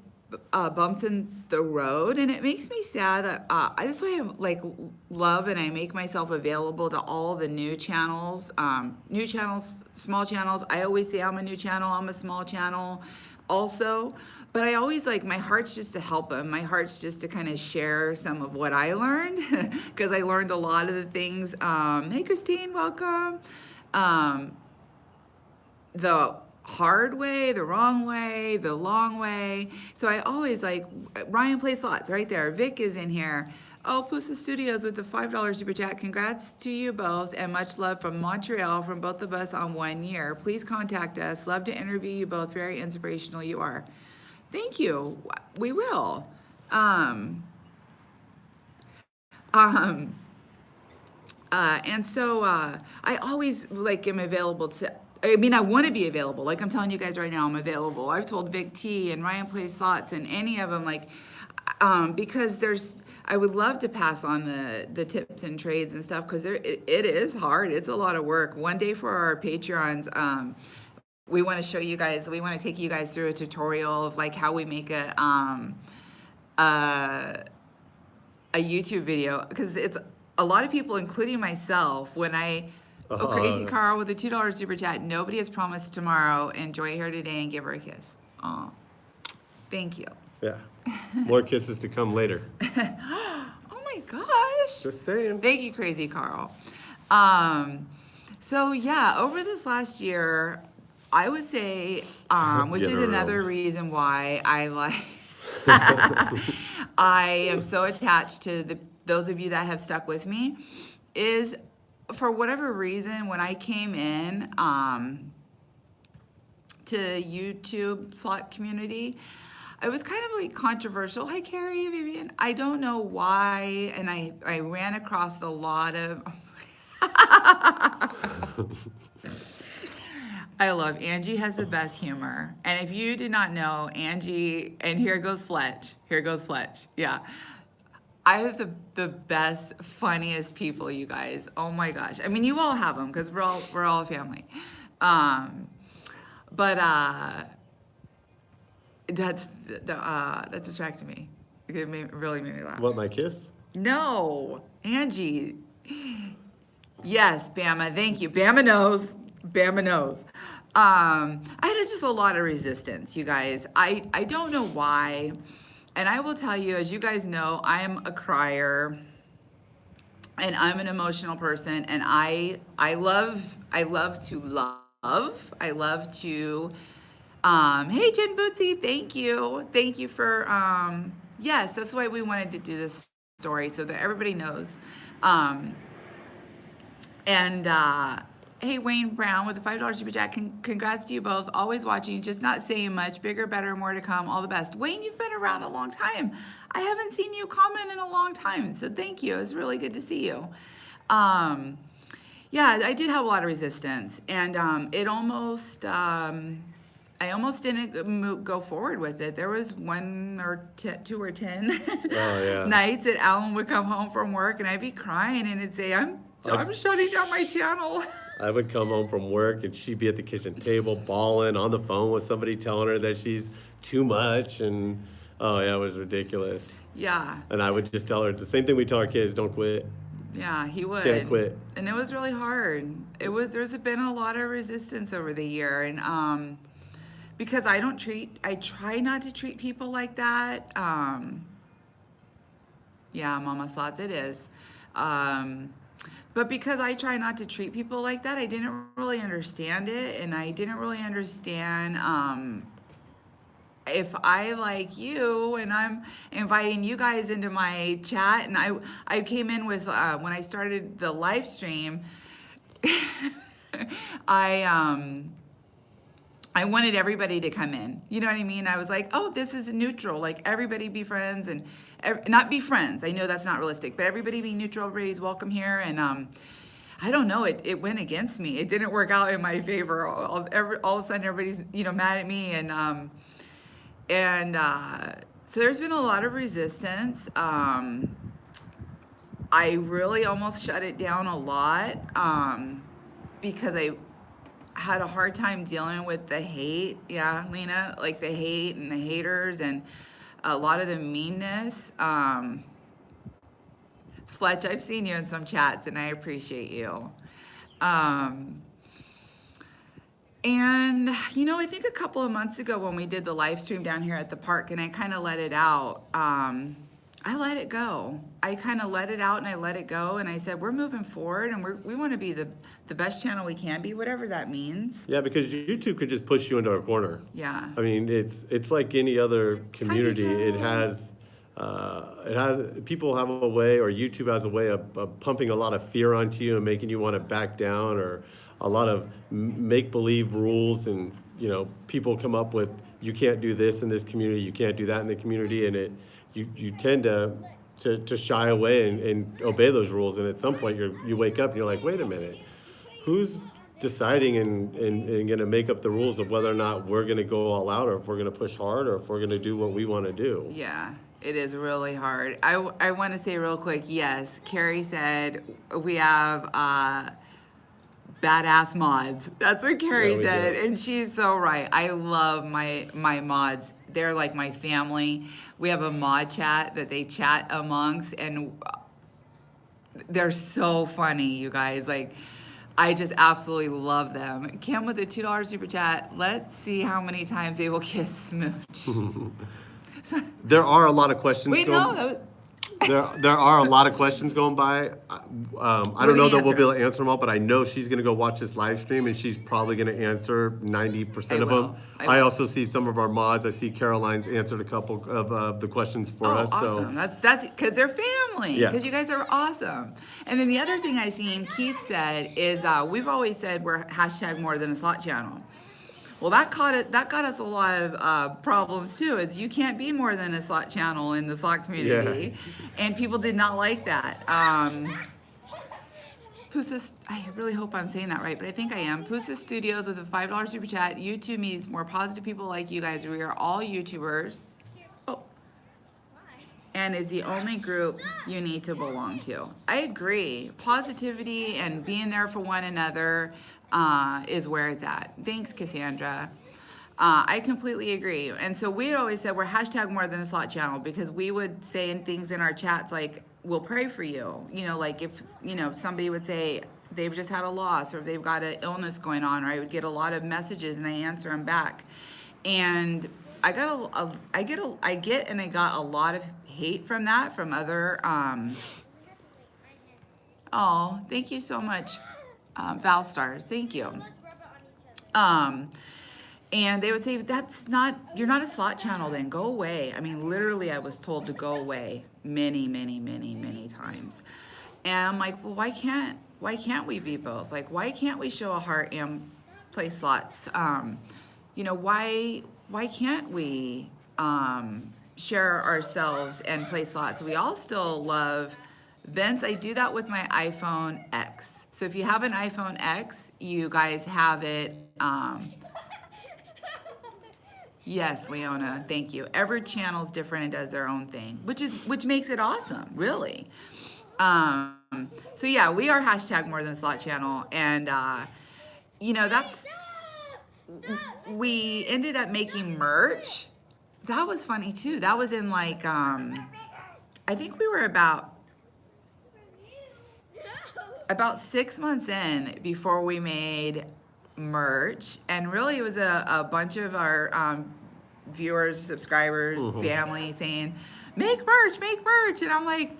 bumps in the road, and it makes me sad. That's why I like love and I make myself available to all the new channels, small channels. I always say I'm a new channel, I'm a small channel, also. But I always my heart's just to help them. My heart's just to kind of share some of what I learned, because I learned a lot of the things. Hey, Christine, welcome. The hard way, the wrong way, the long way. So I always Ryan plays slots right there. Vic is in here. Oh, Pusa Studios with the $5 super chat. Congrats to you both, and much love from Montreal from both of us on 1 year. Please contact us. Love to interview you both. Very inspirational you are. Thank you. We will. And so I always am available to. I want to be available. Like I'm telling you guys right now, I'm available. I've told Vic T and Ryan Plays Slots and any of them, because I would love to pass on the tips and trades and stuff, because it is hard. It's a lot of work. One day for our Patreons, we want to show you guys, we want to take you guys through a tutorial of how we make a YouTube video, because it's a lot of people, including myself, when Crazy Carl with a $2 super chat. Nobody has promised tomorrow. Enjoy her today and give her a kiss. Oh, thank you. Yeah. More kisses to come later. Oh my gosh. Just saying. Thank you, Crazy Carl. So yeah, over this last year, I would say, which is another reason why I I am so attached to those of you that have stuck with me, is for whatever reason, when I came in to YouTube slot community, I was kind of controversial. Hi, Carrie, Vivian. I don't know why, and I ran across a lot of. I love Angie has the best humor, and if you did not know Angie, and here goes Fletch. Yeah. I have the best, funniest people, you guys. Oh my gosh. You all have them, because we're all a family. That distracted me. It really made me laugh. What, my kiss? No, Angie. Yes, Bama. Thank you. Bama knows. I had just a lot of resistance, you guys. I don't know why. And I will tell you, as you guys know, I am a crier, and I'm an emotional person, and I love to love. I love to, hey, Jen Bootsy, thank you for, yes, that's why we wanted to do this story, so that everybody knows. Hey, Wayne Brown with the $5 super chat. Congrats to you both. Always watching, just not saying much. Bigger, better, more to come. All the best. Wayne, you've been around a long time. I haven't seen you comment in a long time, so thank you. It's really good to see you. Yeah, I did have a lot of resistance, and it almost, I almost didn't go forward with it. There was 1 or 2 or 10 nights that Alan would come home from work, and I'd be crying, and it'd say, I'm shutting down my channel. I would come home from work, and she'd be at the kitchen table bawling on the phone with somebody telling her that she's too much, and oh yeah, it was ridiculous. Yeah. And I would just tell her the same thing we tell our kids: don't quit. Yeah, he would. Can't quit. And it was really hard. There's been a lot of resistance over the year, and because I try not to treat people like that. Yeah, Mama Slots, it is. But because I try not to treat people like that, I didn't really understand it, and I didn't really understand if I like you and I'm inviting you guys into my chat, and I came in with when I started the live stream, I wanted everybody to come in. You know what I mean? I was like, oh, this is neutral. Everybody be friends, and not be friends. I know that's not realistic, but everybody be neutral. Everybody's welcome here. And I don't know, it went against me. It didn't work out in my favor. All of a sudden, everybody's, mad at me. So there's been a lot of resistance. I really almost shut it down a lot because I had a hard time dealing with the hate. Yeah, Lena, like the hate and the haters and a lot of the meanness. Fletch, I've seen you in some chats and I appreciate you. And, I think a couple of months ago when we did the live stream down here at the park and I kind of let it out, I let it go. I kind of let it out and I let it go. And I said, we're moving forward and we want to be the best channel we can be, whatever that means. Yeah, because YouTube could just push you into a corner. Yeah. I mean, it's like any other community. It has people have a way, or YouTube has a way of pumping a lot of fear onto you and making you want to back down, or a lot of make-believe rules, and people come up with, you can't do this in this community, you can't do that in the community, and you tend to shy away and obey those rules, and at some point you wake up and you're like, wait a minute, who's deciding and going to make up the rules of whether or not we're going to go all out, or if we're going to push hard, or if we're going to do what we want to do? Yeah, it is really hard. I want to say real quick, yes, Carrie said we have badass mods. That's what Carrie said, and she's so right. I love my mods. They're like my family. We have a mod chat that they chat amongst, and they're so funny, you guys. Like, I just absolutely love them. Kim with the $2 super chat. Let's see how many times they will kiss Smooch. There are a lot of questions. Wait, no. There are a lot of questions going by. I don't know that we'll be able to answer them all, but I know she's going to go watch this live stream, and she's probably going to answer 90% of them. I also see some of our mods. I see Caroline's answered a couple of the questions for us. Awesome. So that's because they're family. Yeah. Because you guys are awesome. And then the other thing I seen Keith said is we've always said we're hashtag more than a slot channel. Well, that got us a lot of problems too, is you can't be more than a slot channel in the slot community. Yeah. And people did not like that. Pusa, I really hope I'm saying that right, but I think I am. Pusa Studios with a $5 super chat. YouTube needs more positive people like you guys. We are all YouTubers. Oh. And is the only group you need to belong to. I agree. Positivity and being there for one another is where it's at. Thanks, Cassandra. I completely agree. And so we had always said we're hashtag more than a slot channel, because we would say in things in our chats like, we'll pray for you. Like if, somebody would say they've just had a loss, or they've got an illness going on, or I would get a lot of messages and I answer them back. And I got and I got a lot of hate from that, from other, oh, thank you so much. Valstars, thank you. And they would say, you're not a slot channel then, go away. I mean, literally I was told to go away many, many, many, many times. And I'm like, well, why can't we be both? Like, why can't we show a heart and play slots? Why can't we share ourselves and play slots? We all still love Vince. I do that with my iPhone X. So if you have an iPhone X, you guys have it. Yes, Leona, thank you. Every channel is different and does their own thing, which makes it awesome, really. So yeah, we are hashtag more than a slot channel, and we ended up making merch. That was funny too. That was in like I think we were about 6 months in before we made merch, and really it was a bunch of our viewers, subscribers, family saying, make merch, and I'm like,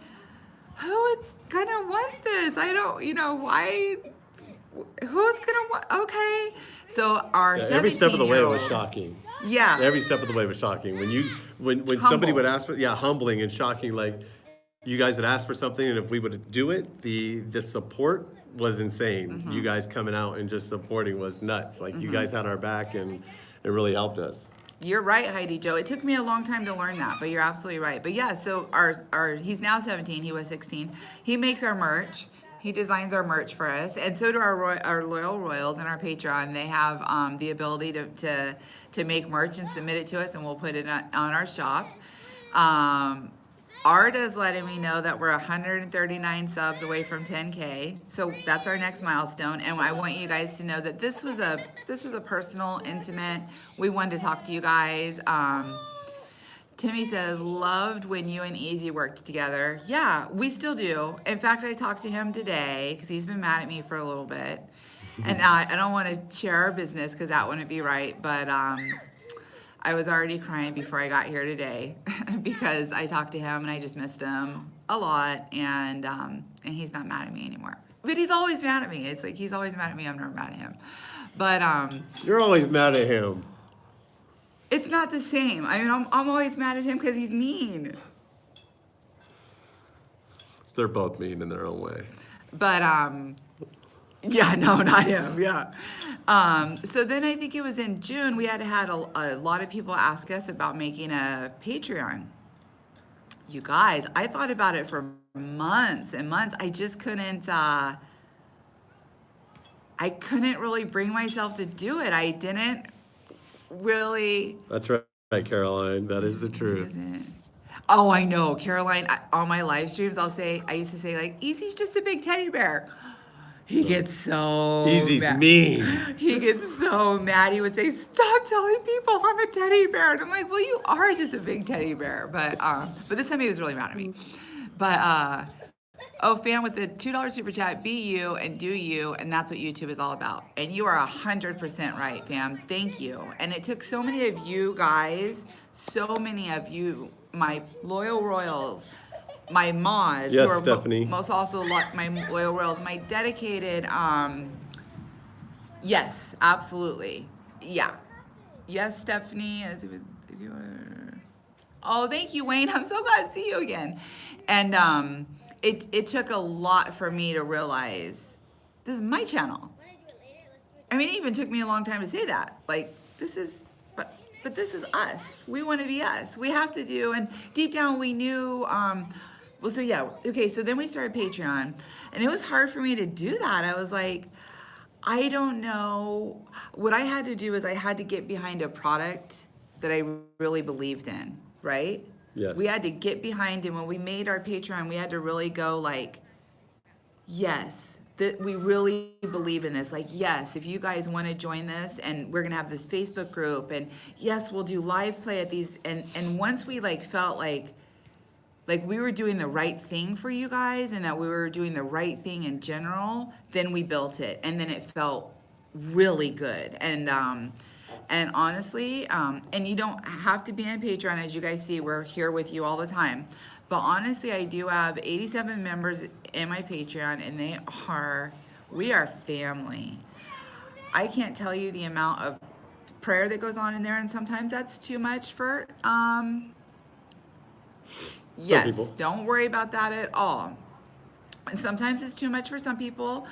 who is gonna want this? I don't, why, who's gonna want, okay. So our 17-year-old, every step of the way was shocking. Yeah. Every step of the way was shocking. When somebody would ask for, humbling and shocking, like, you guys had asked for something, and if we would do it, the support was insane. You guys coming out and just supporting was nuts. Like, you guys had our back, and it really helped us. You're right, Heidi Joe. It took me a long time to learn that, but you're absolutely right. But yeah, so our he's now 17. He was 16. He makes our merch, He designs our merch for us, and so do our loyal royals and our Patreon. They have the ability to make merch and submit it to us, and we'll put it on our shop. Art is letting me know that we're 139 subs away from 10K, so that's our next milestone. And I want you guys to know that this was a personal, intimate. We wanted to talk to you guys. Timmy says, loved when you and Easy worked together. Yeah, we still do. In fact, I talked to him today because he's been mad at me for a little bit. And I don't want to share our business because that wouldn't be right. But I was already crying before I got here today because I talked to him and I just missed him a lot. And he's not mad at me anymore. But he's always mad at me. It's like he's always mad at me. I'm never mad at him. But You're always mad at him. it's not the same. I mean, I'm always mad at him because he's mean. They're both mean in their own way. But yeah, no, not him. Yeah. So then I think it was in June we had a lot of people ask us about making a Patreon. You guys, I thought about it for months and months. I just couldn't. I couldn't really bring myself to do it. I didn't really. That's right, Caroline. That is the truth. Oh, I know, Caroline. On my live streams, I used to say like, Easy's just a big teddy bear. He gets so Easy's mad. mean. He gets so mad. He would say, "Stop telling people I'm a teddy bear." And I'm like, "Well, you are just a big teddy bear." But this time he was really mad at me. But oh, fan with the $2 super chat, be you and do you, and that's what YouTube is all about. And you are 100% right, fam. Thank you. And it took so many of you guys, so many of you, my loyal royals, my mods, yes, who are Stephanie. most also my loyal royals, my dedicated, yes, absolutely, yeah, yes, Stephanie. Oh, thank you, Wayne. I'm so glad to see you again. And it took a lot for me to realize this is my channel. I mean, it even took me a long time to say that. Like, this is, but this is us. We want to be us. We have to do, and deep down we knew. Well, so yeah, okay. So then we started Patreon, and it was hard for me to do that. I was like, I don't know. What I had to do is I had to get behind a product that I really believed in, right? Yes. We had to get behind it. When we made our Patreon, we had to really go like, yes, that we really believe in this. Like, yes, if you guys want to join this, and we're gonna have this Facebook group, and yes, we'll do live play at these. And once we like felt like we were doing the right thing for you guys, and that we were doing the right thing in general, then we built it, and then it felt really good. And honestly, and you don't have to be on Patreon. As you guys see, we're here with you all the time. But honestly, I do have 87 members in my Patreon, and we are family. I can't tell you the amount of prayer that goes on in there, and sometimes that's too much for, yes, people. Don't worry about that at all. And sometimes it's too much for some people.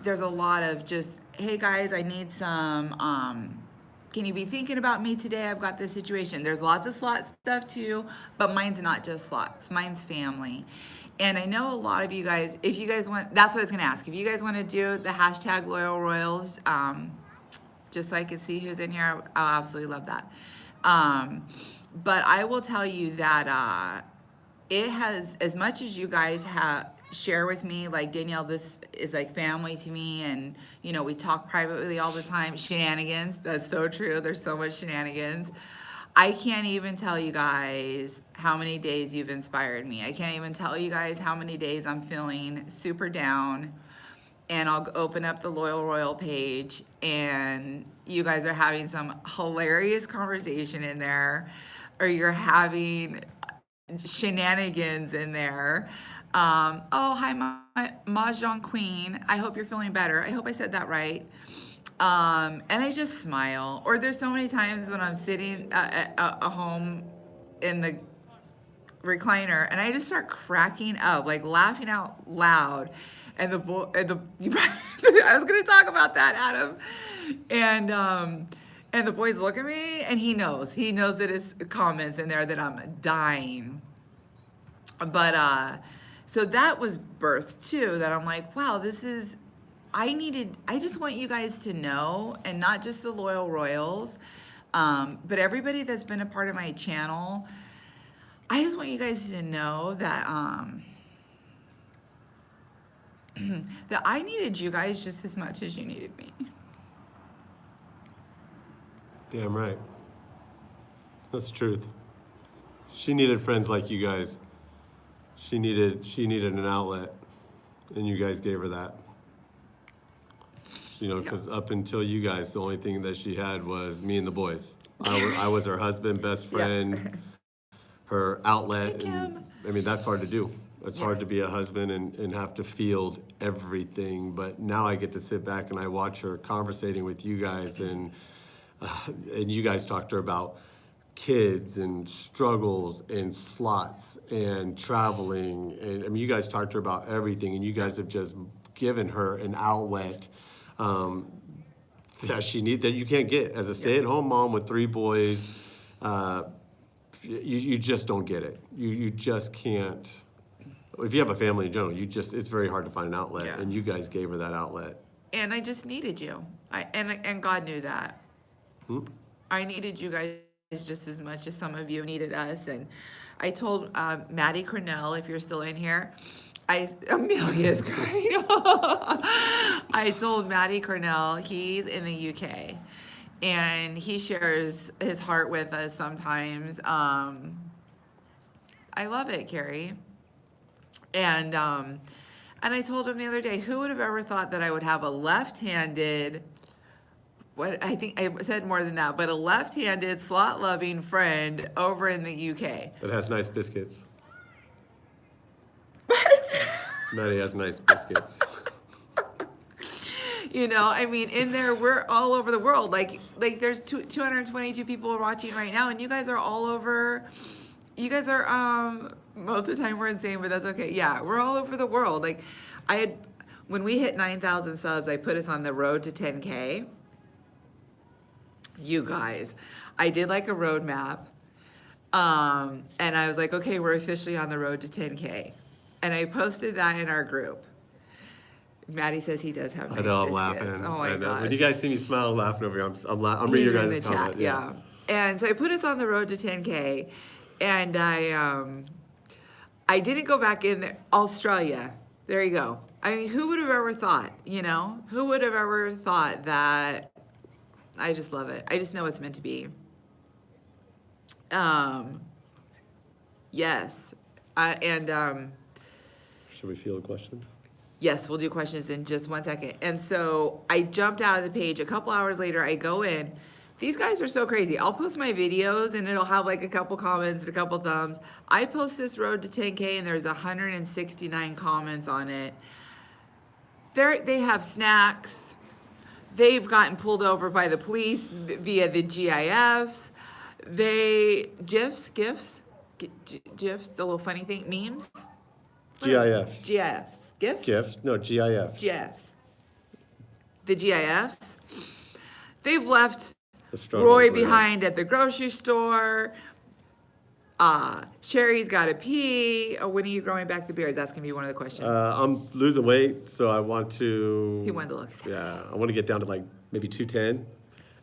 There's a lot of just, hey guys, I need some, can you be thinking about me today? I've got this situation. There's lots of slot stuff too, but mine's not just slots. Mine's family. And I know a lot of you guys, if you guys want, that's what I was gonna ask. If you guys wanna do the hashtag Loyal Royals, just so I can see who's in here, I'll absolutely love that. But I will tell you that it has, as much as you guys share with me, like Danielle, this is like family to me, and you know, we talk privately all the time. Shenanigans, that's so true. There's so much shenanigans. I can't even tell you guys how many days you've inspired me. I can't even tell you guys how many days I'm feeling super down, and I'll open up the Loyal Royal page, and you guys are having some hilarious conversation in there, or you're having shenanigans in there. Oh, hi, Mahjong Queen. I hope you're feeling better. I hope I said that right. And I just smile. Or there's so many times when I'm sitting at home in the recliner, and I just start cracking up, like laughing out loud. And I was gonna talk about that, Adam. And the boys look at me, and he knows that his comments in there that I'm dying. But So that was birth too, that I'm like, wow, I just want you guys to know, and not just the loyal royals, but everybody that's been a part of my channel. I just want you guys to know that that I needed you guys just as much as you needed me. Damn right. That's the truth. She needed friends like you guys. She needed an outlet, and you guys gave her that. You know, because up until you guys, the only thing that she had was me and the boys. I was her husband, best friend, her outlet. And, I mean, that's hard to do. It's hard to be a husband and have to field everything. But now I get to sit back and I watch her conversating with you guys, and you guys talk to her about kids and struggles and slots and traveling. And I mean, you guys talk to her about everything, and you guys have just given her an outlet that you can't get as a stay-at-home mom with 3 boys. You just don't get it. You just can't. If you have a family in general, it's very hard to find an outlet, and you guys gave her that outlet. And I just needed you. And God knew that. I needed you guys just as much as some of you needed us. And I told Maddie Cornell, if you're still in here, Amelia's crying. I told Maddie Cornell, he's in the UK, and he shares his heart with us sometimes. I love it, Carrie. And I told him the other day, who would have ever thought that I would have a left-handed, I think I said more than that, but a left-handed, slot-loving friend over in the UK. That has nice biscuits. What? Maddie has nice biscuits. You know, I mean, in there, we're all over the world. Like there's 222 people watching right now, and you guys are all over. You guys are, most of the time we're insane, but that's okay. Yeah, we're all over the world. Like, when we hit 9,000 subs, I put us on the road to 10K. You guys, I did like a roadmap, and I was like, okay, we're officially on the road to 10K. And I posted that in our group. Maddie says he does have nice biscuits. I'm laughing. Oh my gosh. When you guys see me smile laughing over here, I'm reading your guys' comment. Chat, yeah. And so I put us on the road to 10K, and I didn't go back in there. Australia, there you go. I mean, who would have ever thought, you know? Who would have ever thought that? I just love it. I just know it's meant to be. Yes. Should we field questions? Yes, we'll do questions in just 1 second. And so I jumped out of the page. A couple hours later, I go in. These guys are so crazy. I'll post my videos, and it'll have like a couple comments and a couple thumbs. I post this road to 10K, and there's 169 comments on it. They have snacks. They've gotten pulled over by the police via the GIFs. GIFs, the little funny thing, memes? GIFs. GIFs. GIFs? GIFs? No, GIFs. GIFs. The GIFs. They've left Roy Roy behind at the grocery store. Sherry's got to pee. Oh, when are you growing back the beard? That's going to be one of the questions. I'm losing weight, so I want to... He wanted to look sexy. Yeah, I want to get down to like maybe 210,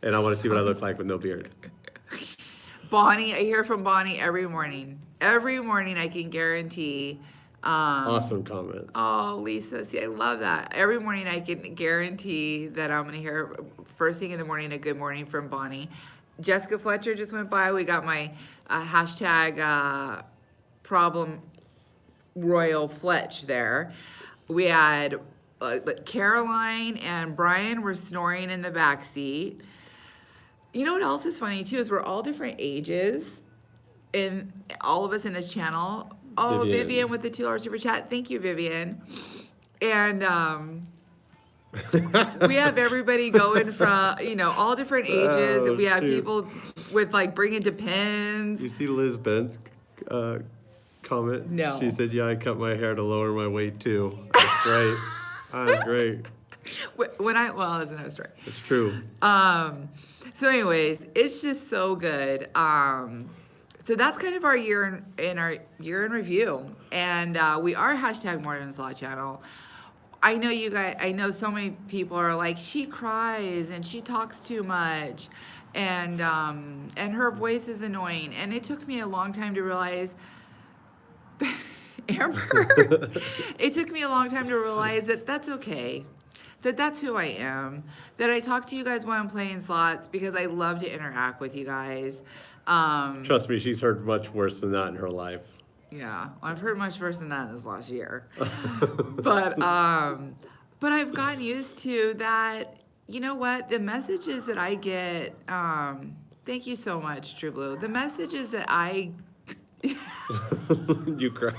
and I want to see what I look like with no beard. Bonnie, I hear from Bonnie every morning. Every morning I can guarantee... awesome comments. Oh, Lisa, see, I love that. Every morning I can guarantee that I'm going to hear first thing in the morning a good morning from Bonnie. Jessica Fletcher just went by. We got my hashtag problem Royal Fletch there. We had Caroline and Brian were snoring in the back seat. You know what else is funny too is we're all different ages, in all of us in this channel. Oh, Vivian with the $2 super chat. Thank you, Vivian. And we have everybody going from, all different ages. We have people with like bringing depends. You see Liz Ben's comment? No. She said, yeah, I cut my hair to lower my weight too. That's right. That's great. That's another story. It's true. So anyways, it's just so good. So that's kind of our year in review, and we are hashtag Northern CA channel. I know you guys. I know so many people are like, she cries and she talks too much, and her voice is annoying. And it took me a long time to realize. Amber, it took me a long time to realize that that's okay. That's who I am. That I talk to you guys when I'm playing slots because I love to interact with you guys. Trust me, she's heard much worse than that in her life. Yeah, I've heard much worse than that this last year. But I've gotten used to that. You know what? The messages that I get, thank you so much, True Blue. The messages that I You cry.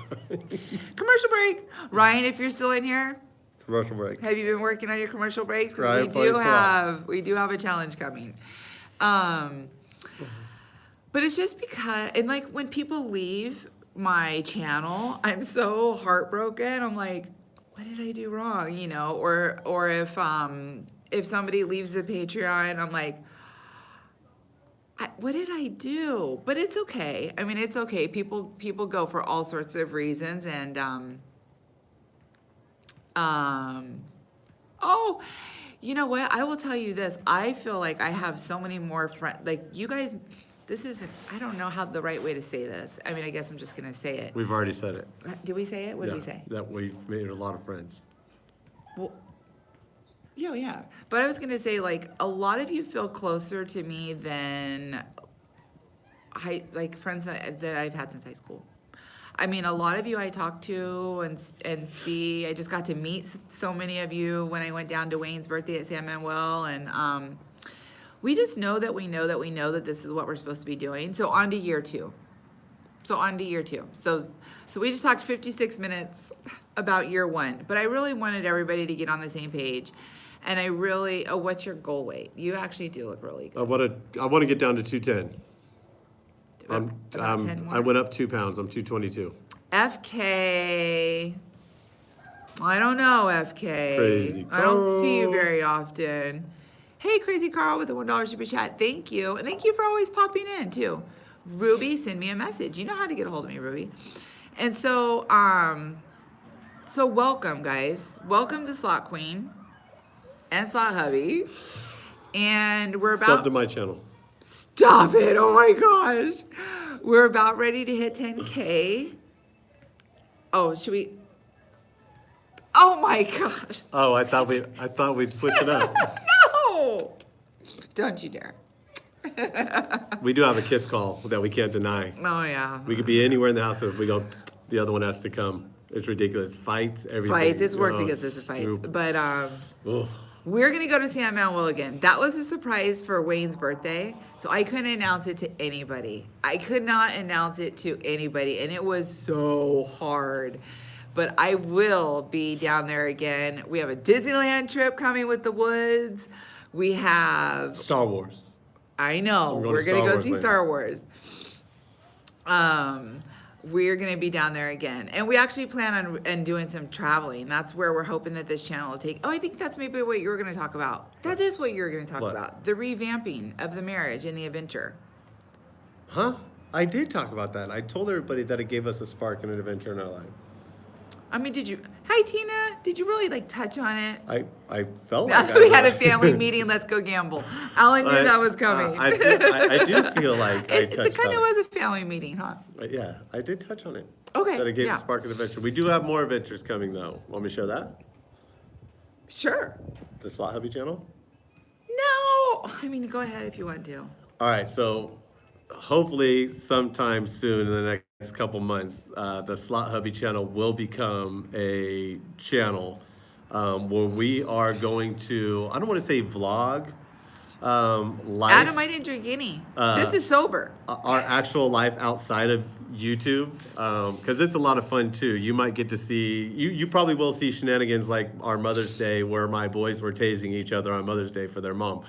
Commercial break. Ryan, if you're still in here, Commercial break. have you been working on your commercial breaks? Cry Because we do have a challenge coming. But it's just because, and like when people leave my channel, I'm so heartbroken. I'm like, what did I do wrong? You know, or if somebody leaves the Patreon, I'm like, what did I do? But it's okay. I mean, it's okay. People go for all sorts of reasons, and oh, you know what? I will tell you this. I feel like I have so many more friends. Like you guys, this is, I don't know how the right way to say this. I mean, I guess I'm just gonna say it. We've already said it. Did we say it? What did we say? That we've made a lot of friends. Well, yeah. But I was gonna say, like, a lot of you feel closer to me than friends that I've had since high school. I mean, a lot of you I talk to and see. I just got to meet so many of you when I went down to Wayne's birthday at San Manuel, and we just know that we know that this is what we're supposed to be doing. So on to year two. So we just talked 56 minutes about year one, but I really wanted everybody to get on the same page. And I really, what's your goal weight? You actually do look really good. I want to get down to 210. About 10 more? I went up 2 pounds. I'm 222. FK. I don't know, FK. Crazy I don't Carl. see you very often. Hey, Crazy Carl with a $1 super chat. Thank you. And thank you for always popping in, too. Ruby, send me a message. You know how to get a hold of me, Ruby. And so, so welcome, guys. Welcome to Slot Queen and Slot Hubby. And we're about... Sub to my channel. Stop it. Oh, my gosh. We're about ready to hit 10K. Oh, should we... Oh, my gosh. Oh, I thought we'd switch it up. No! Don't you dare. We do have a kiss call that we can't deny. Oh, yeah. We could be anywhere in the house, so if we go, the other one has to come. It's ridiculous. Fights, everything. Fights. It's worked Oh, against us in fights. stupid. But Ugh. we're going to go to San Manuel again. That was a surprise for Wayne's birthday, so I couldn't announce it to anybody. I could not announce it to anybody, and it was so hard. But I will be down there again. We have a Disneyland trip coming with the Woods. We have... Star Wars. I know. We're going to go see Star Wars. We're going to be down there again. And we actually plan on doing some traveling. That's where we're hoping that this channel will take. Oh, I think that's maybe what you were going to talk about. That is what you were going to talk What? about. The revamping of the marriage and the adventure. Huh? I did talk about that. I told everybody that it gave us a spark and an adventure in our life. I mean, hi Tina, did you really like touch on it? I felt Now like that we had a family meeting, let's go gamble. Alan knew that was coming. I do feel like I touched It kind on of it. was a family meeting, huh? Yeah, I did touch on it. Okay, That it gave yeah. a spark and adventure. We do have more adventures coming though. Want me to share that? Sure. The Slot Hubby channel? No, I mean, go ahead if you want to. All right, so hopefully sometime soon in the next couple months, the Slot Hubby channel will become a channel where we are going to, I don't want to say vlog, life. Adam, I didn't drink any. This is sober. Our actual life outside of YouTube, because it's a lot of fun too. You might get to see, you probably will see shenanigans like our Mother's Day where my boys were tasing each other on Mother's Day for their mom.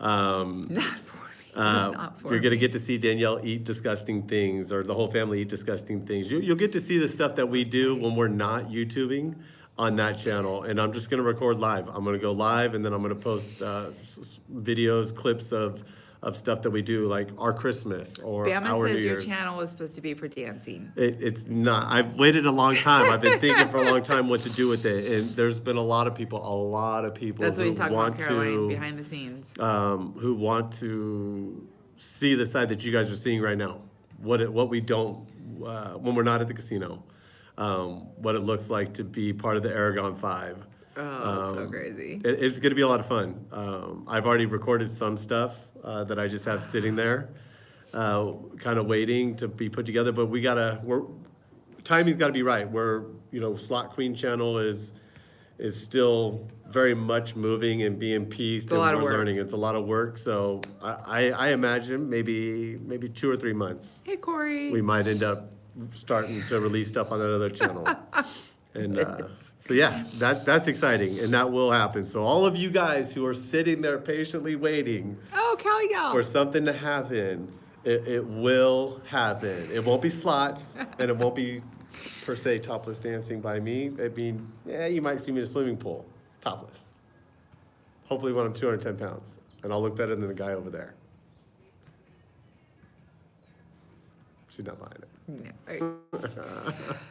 Not for me. It's not for You're going to me. get to see Danielle eat disgusting things, or the whole family eat disgusting things. You'll get to see the stuff that we do when we're not YouTubing on that channel. And I'm just going to record live. I'm going to go live, and then I'm going to post videos, clips of of stuff that we do, like our Christmas or Bama our New says your Year's. channel was supposed to be for dancing. It's not. I've waited a long time. I've been thinking for a long time what to do with it, and there's been a lot of people That's what he's talking about, want Caroline, to, behind the scenes. who want to see the side that you guys are seeing right now. What we don't when we're not at the casino. What it looks like to be part of the Aragon 5. Oh, so crazy. It's going to be a lot of fun. I've already recorded some stuff that I just have sitting there, kind of waiting to be put together. But timing's got to be right. Slot Queen channel is still very much moving and being pieced, and lot of we're work. learning. It's a lot of work. So I imagine maybe 2 or 3 months Hey, Corey. we might end up starting to release stuff on that other channel. And so yeah, that's exciting, and that will happen. So all of you guys who are sitting there patiently waiting Oh, Cali Gal. for something to happen, it will happen. It won't be slots, and it won't be per se topless dancing by me. I mean, you might see me in a swimming pool, topless. Hopefully when I'm 210 pounds, and I'll look better than the guy over there. She's not buying it.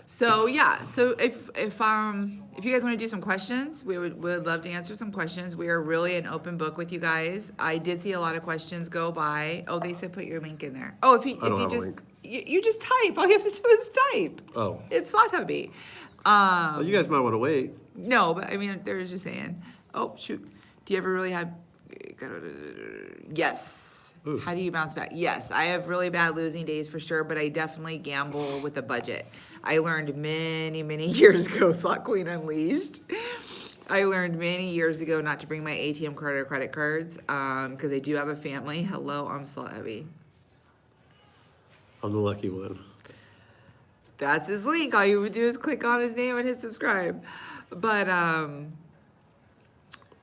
So yeah, so if you guys want to do some questions, we would love to answer some questions. We are really an open book with you guys. I did see a lot of questions go by. Oh, they said put your link in there. Oh, if you have a just link. you just type. All you have to do is type. Oh. It's Slot Hubby. Well, you guys might want to wait. No, but I mean, they're just saying. Oh shoot, do you ever really have? Yes. Oof. How do you bounce back? Yes, I have really bad losing days for sure, but I definitely gamble with a budget. I learned many, many years ago, Slot Queen Unleashed. I learned many years ago not to bring my ATM card or credit cards because I do have a family. Hello, I'm Slot Heavy. I'm the lucky one. That's his link. All you would do is click on his name and hit subscribe. But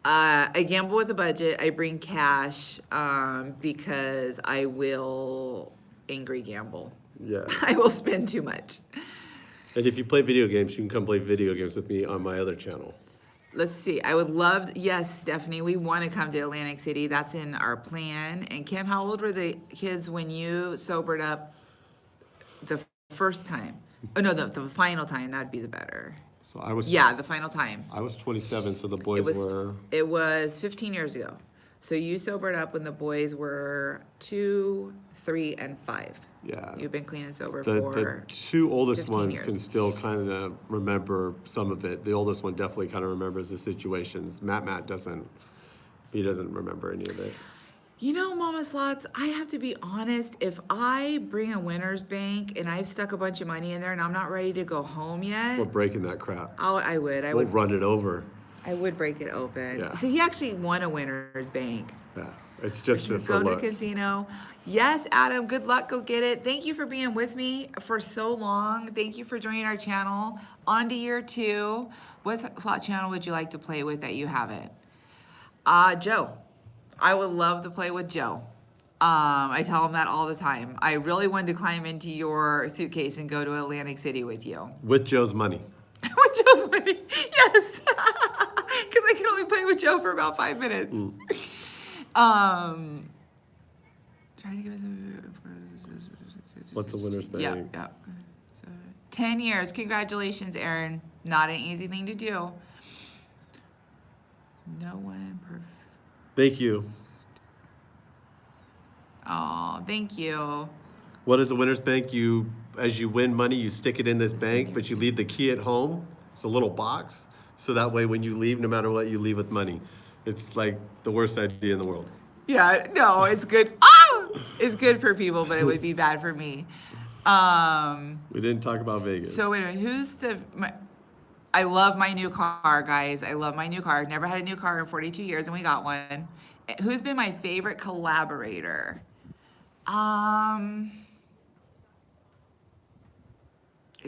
I gamble with a budget. I bring cash because I will angry gamble. Yeah. I will spend too much. And if you play video games, you can come play video games with me on my other channel. Let's see. I would love, yes, Stephanie, we want to come to Atlantic City. That's in our plan. And Kim, how old were the kids when you sobered up the first time? Oh, no, the final time. That'd be the better. So I was Yeah, the final time. I was 27, so the boys were. It was 15 years ago. So you sobered up when the boys were 2, 3, and 5. Yeah. You've been clean and sober The for 2 oldest 15 ones years. can still kind of remember some of it. The oldest one definitely kind of remembers the situations. Matt doesn't. He doesn't remember any of it. You know, Mama Slots, I have to be honest. If I bring a winner's bank and I've stuck a bunch of money in there and I'm not ready to go home yet, We're breaking that crap. I would We'll run it over. I would break it open. Yeah. So he actually won a winner's bank. Yeah. It's just Should we for go to the looks. casino? Yes, Adam, good luck. Go get it. Thank you for being with me for so long. Thank you for joining our channel. On to year 2. What slot channel would you like to play with that you haven't? Joe. I would love to play with Joe. I tell him that all the time. I really wanted to climb into your suitcase and go to Atlantic City with you. With Joe's money. With Joe's money. Yes. Because I can only play with Joe for about 5 minutes. Trying to give us What's the winner's bank? Yeah. So, 10 years. Congratulations, Aaron. Not an easy thing to do. No one perfect. Thank you. Oh, thank you. What is the winner's bank? As you win money, you stick it in this bank, but you leave the key at home. It's a little box. So that way when you leave, no matter what, you leave with money. It's like the worst idea in the world. Yeah, no, it's good. Oh! It's good for people, but it would be bad for me. We didn't talk about Vegas. So wait a minute, I love my new car, guys. I love my new car. I've never had a new car in 42 years, and we got one. Who's been my favorite collaborator? It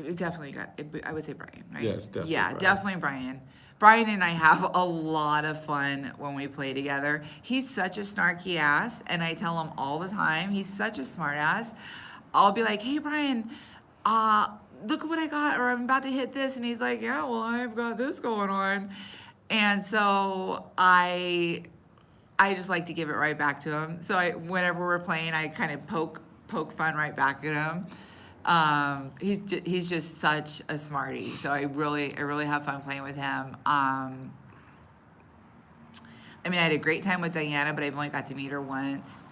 was definitely I would say Brian, right? Yes, definitely Yeah, Brian. definitely Brian. Brian and I have a lot of fun when we play together. He's such a snarky ass, and I tell him all the time, he's such a smart ass. I'll be like, hey, Brian, look at what I got, or I'm about to hit this. And he's like, yeah, well, I've got this going on. And so I I just like to give it right back to him. So whenever we're playing, I kind of poke fun right back at him. He's just such a smarty. So I really have fun playing with him. I mean, I had a great time with Diana, but I've only got to meet her once.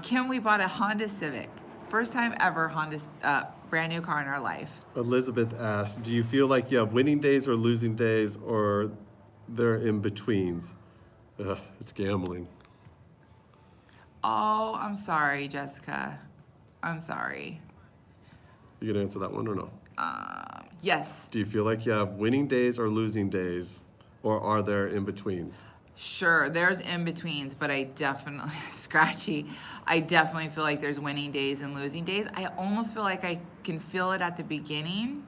Kim, we bought a Honda Civic. First time ever Honda, brand new car in our life. Elizabeth asked, do you feel like you have winning days or losing days, or they're in betweens? Ugh, it's gambling. Oh, I'm sorry, Jessica. I'm sorry. You can answer that one or no? Yes. Do you feel like you have winning days or losing days, or are there in betweens? Sure, there's in-betweens, but I definitely, scratchy, I definitely feel like there's winning days and losing days. I almost feel like I can feel it at the beginning.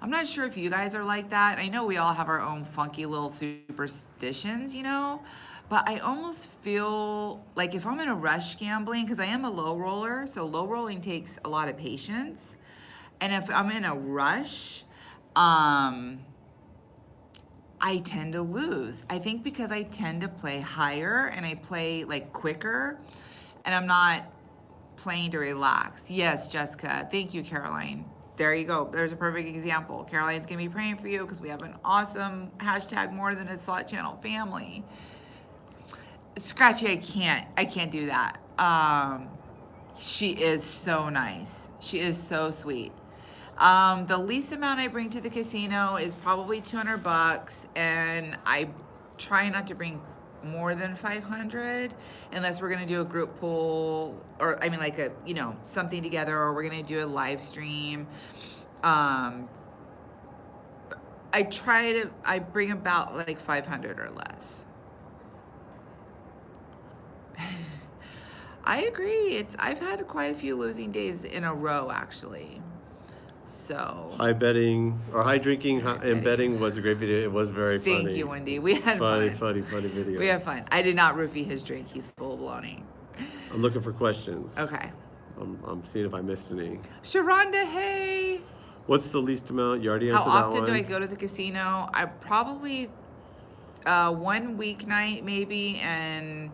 I'm not sure if you guys are like that. I know we all have our own funky little superstitions, you know, but I almost feel like if I'm in a rush gambling, because I am a low roller, so low rolling takes a lot of patience. And if I'm in a rush, I tend to lose. I think because I tend to play higher and I play like quicker and I'm not playing to relax. Yes, Jessica. Thank you, Caroline. There you go. There's a perfect example. Caroline's gonna be praying for you because we have an awesome hashtag more than a slot channel family. Scratchy, I can't do that. She is so nice. She is so sweet. The least amount I bring to the casino is probably $200, and I try not to bring more than 500 unless we're gonna do a group pool, or I mean like a, you know, something together, or we're gonna do a live stream. I bring about like 500 or less. I agree. I've had quite a few losing days in a row, actually. So High betting or high drinking and betting was a great video. It was very funny. thank you, Wendy. We had fun. Funny video. We had fun. I did not roofie his drink. He's full of baloney. I'm looking for questions. Okay. I'm seeing if I missed any. Sharonda, hey. What's the least amount? You already answered How that often one. do I go to the casino? I probably one weeknight maybe, and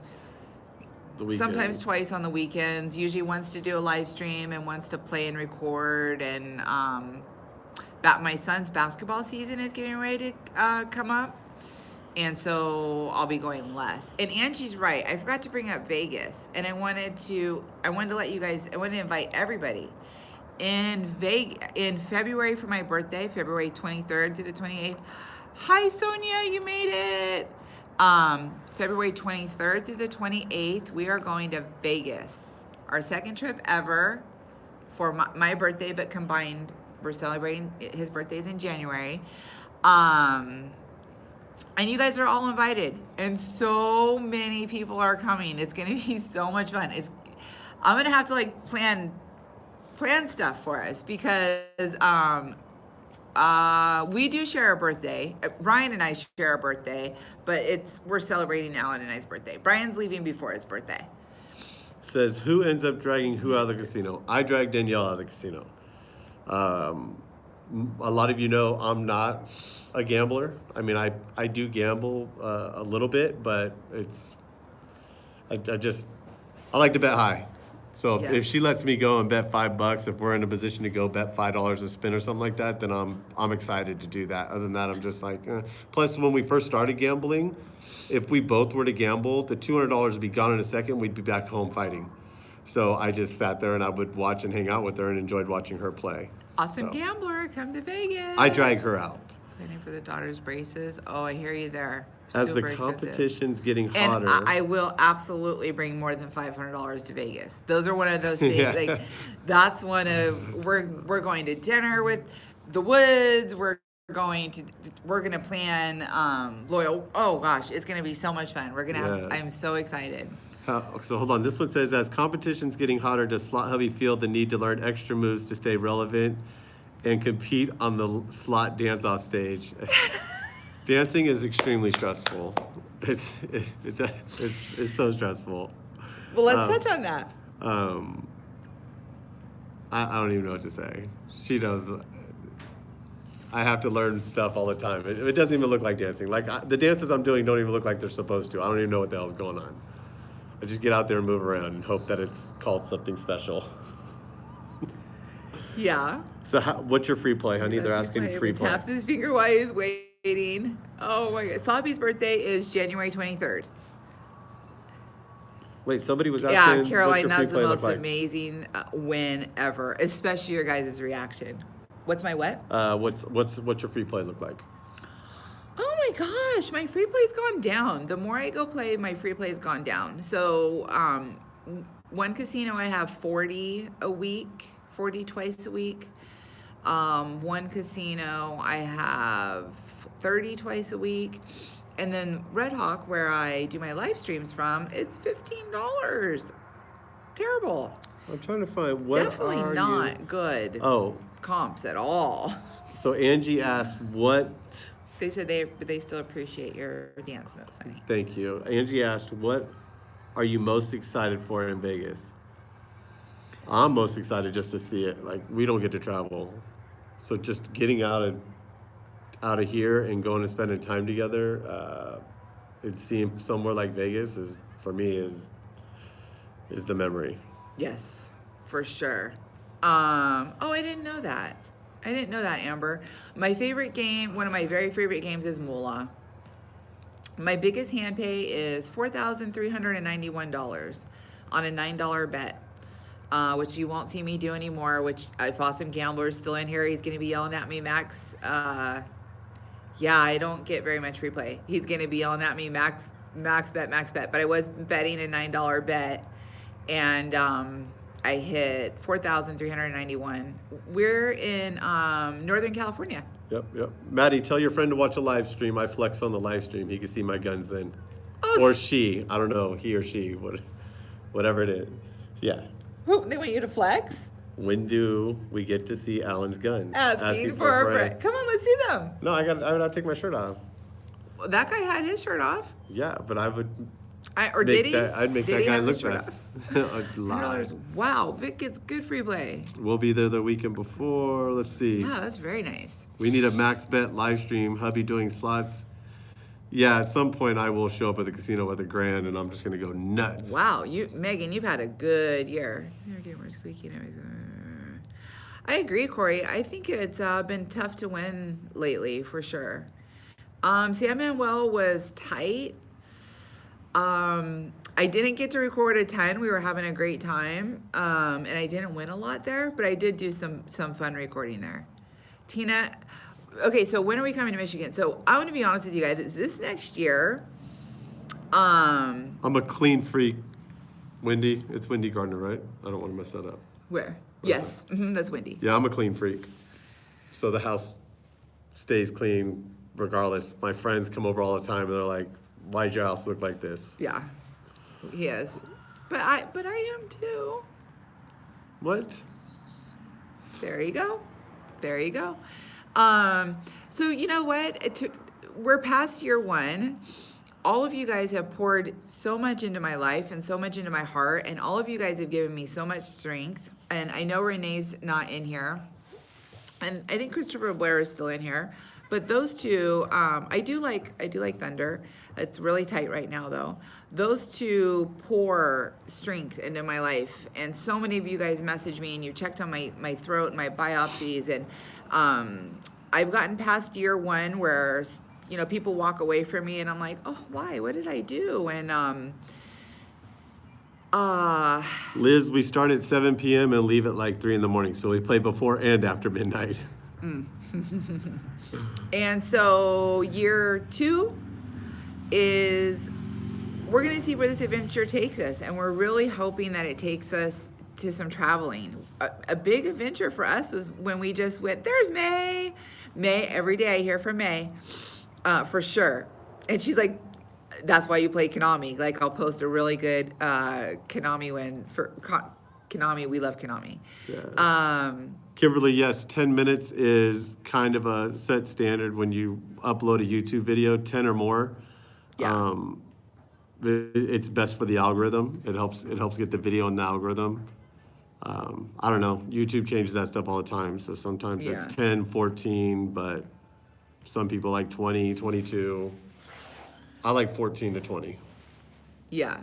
sometimes twice on the weekends. Usually once to do a live stream and once to play and record. And my son's basketball season is getting ready to come up, and so I'll be going less. And Angie's right. I forgot to bring up Vegas, and I wanted to let you guys. I wanted to invite everybody in February for my birthday, February 23rd through the 28th. Hi, Sonia, you made it. February 23rd through the 28th, we are going to Vegas. Our second trip ever for my birthday, but combined, we're celebrating his birthday's in January. And you guys are all invited, and so many people are coming. It's gonna be so much fun. I'm gonna have to like plan stuff for us because we do share a birthday. Brian and I share a birthday, but we're celebrating Alan and I's birthday. Brian's leaving before his birthday. Says, who ends up dragging who out of the casino? I drag Danielle out of the casino. A lot of you know I'm not a gambler. I mean, I do gamble a little bit, but I like to bet high. So Yeah. if she lets me go and bet $5, if we're in a position to go bet $5 a spin or something like that, then I'm excited to do that. Other than that, I'm just like, eh. Plus, when we first started gambling, if we both were to gamble, the $200 would be gone in a second. We'd be back home fighting. So I just sat there and I would watch and hang out with her and enjoyed watching her play. Awesome So gambler, come to Vegas. I drag her out. Planning for the daughter's braces. Oh, I hear you there. As Super the expensive. competition's getting And hotter. I will absolutely bring more than $500 to Vegas. Those are one of those things. Yeah. Like, that's one of we're going to dinner with the Woods. We're gonna plan loyal. Oh gosh, it's gonna be so much fun. We're gonna have. Yeah. I'm so excited. So hold on. This one says, as competition's getting hotter, does Slot Hubby feel the need to learn extra moves to stay relevant and compete on the slot dance-off stage? Dancing is extremely stressful. It's so stressful. Well, let's touch on that. I don't even know what to say. She knows. I have to learn stuff all the time. It doesn't even look like dancing. Like the dances I'm doing don't even look like they're supposed to. I don't even know what the hell's going on. I just get out there and move around and hope that it's called something special. Yeah. So what's your free play, honey? They're asking free play. Taps his finger while he's waiting. Oh my God. Sloppy's birthday is January 23rd. Wait, somebody was asking. Yeah, what's Caroline, your that's free the play most look like? amazing win ever, especially your guys' reaction. What's my what? What's your free play look like? Oh my gosh, my free play's gone down. The more I go play, my free play's gone down. So, one casino I have 40 a week, 40 twice a week. One casino I have 30 twice a week. And then Red Hawk, where I do my live streams from, it's $15. Terrible. I'm trying to find what Definitely are not you? good Oh, comps at all. so Angie asked what. They said they still appreciate your dance moves, honey. Thank you. Angie asked, what are you most excited for in Vegas? I'm most excited just to see it. Like, we don't get to travel. So just getting out of here and going and spending time together, and seeing somewhere like Vegas is, for me, is the memory. Yes, for sure. Oh, I didn't know that. I didn't know that, Amber. My favorite game, one of my very favorite games is Moolah. My biggest hand pay is $4,391 on a $9 bet, which you won't see me do anymore, which if Awesome Gambler is still in here, he's going to be yelling at me, Max. Yeah, I don't get very much free play. He's going to be yelling at me, Max bet. But I was betting a $9 bet, and I hit 4,391. We're in Northern California. Yep. Maddie, tell your friend to watch a live stream. I flex on the live stream. He can see my guns then. Oh, or she. I don't know. He or she. Whatever it is. Yeah. Oh, they want you to flex? When do we get to see Alan's guns? Asking for a friend. Come on, let's see them. No, I would take my shirt off. Well, that guy had his shirt off. Yeah, but I would. Did he? I'd make Did that he guy have look his shirt bad. off? I'd lie. Wow, Vic gets good free play. We'll be there the weekend before. Let's see. Yeah, that's very nice. We need a max bet live stream. Hubby doing slots. Yeah, at some point I will show up at the casino with $1,000 and I'm just gonna go nuts. Wow, Megan, you've had a good year. I agree, Corey. I think it's been tough to win lately, for sure. Sam Manuel was tight. I didn't get to record a ton. We were having a great time, and I didn't win a lot there, but I did do some fun recording there. Tina, okay, so when are we coming to Michigan? So I want to be honest with you guys. This next year, I'm a clean freak. Wendy, it's Wendy Gardner, right? I don't want to mess that up. where? Yes, that's Wendy. Yeah, I'm a clean freak. So the house stays clean regardless. My friends come over all the time and they're like, why'd your house look like this? Yeah, he is. But I am too. What? There you go. There you go. So you know what? We're past year one. All of you guys have poured so much into my life and so much into my heart, and all of you guys have given me so much strength. And I know Renee's not in here, and I think Christopher Blair is still in here. But those two, I do like Thunder. It's really tight right now, though. Those two pour strength into my life, and so many of you guys message me, and you checked on my throat and my biopsies, and I've gotten past year one where people walk away from me, and I'm like, oh, why? What did I do? And Liz, we start at 7 p.m. and leave at like 3 in the morning, so we play before and after midnight. And so year two is, we're going to see where this adventure takes us, and we're really hoping that it takes us to some traveling. A big adventure for us was when we just went, there's May. Every day I hear from May, for sure. And she's like, that's why you play Konami. Like, I'll post a really good Konami win for Konami. We love Konami. Yes. Kimberly, yes, 10 minutes is kind of a set standard when you upload a YouTube video, 10 or more. Yeah. It's best for the algorithm. It helps get the video in the algorithm. I don't know. YouTube changes that stuff all the time. So sometimes it's Yeah. 10, 14, but some people like 20, 22. I like 14 to 20. Yeah.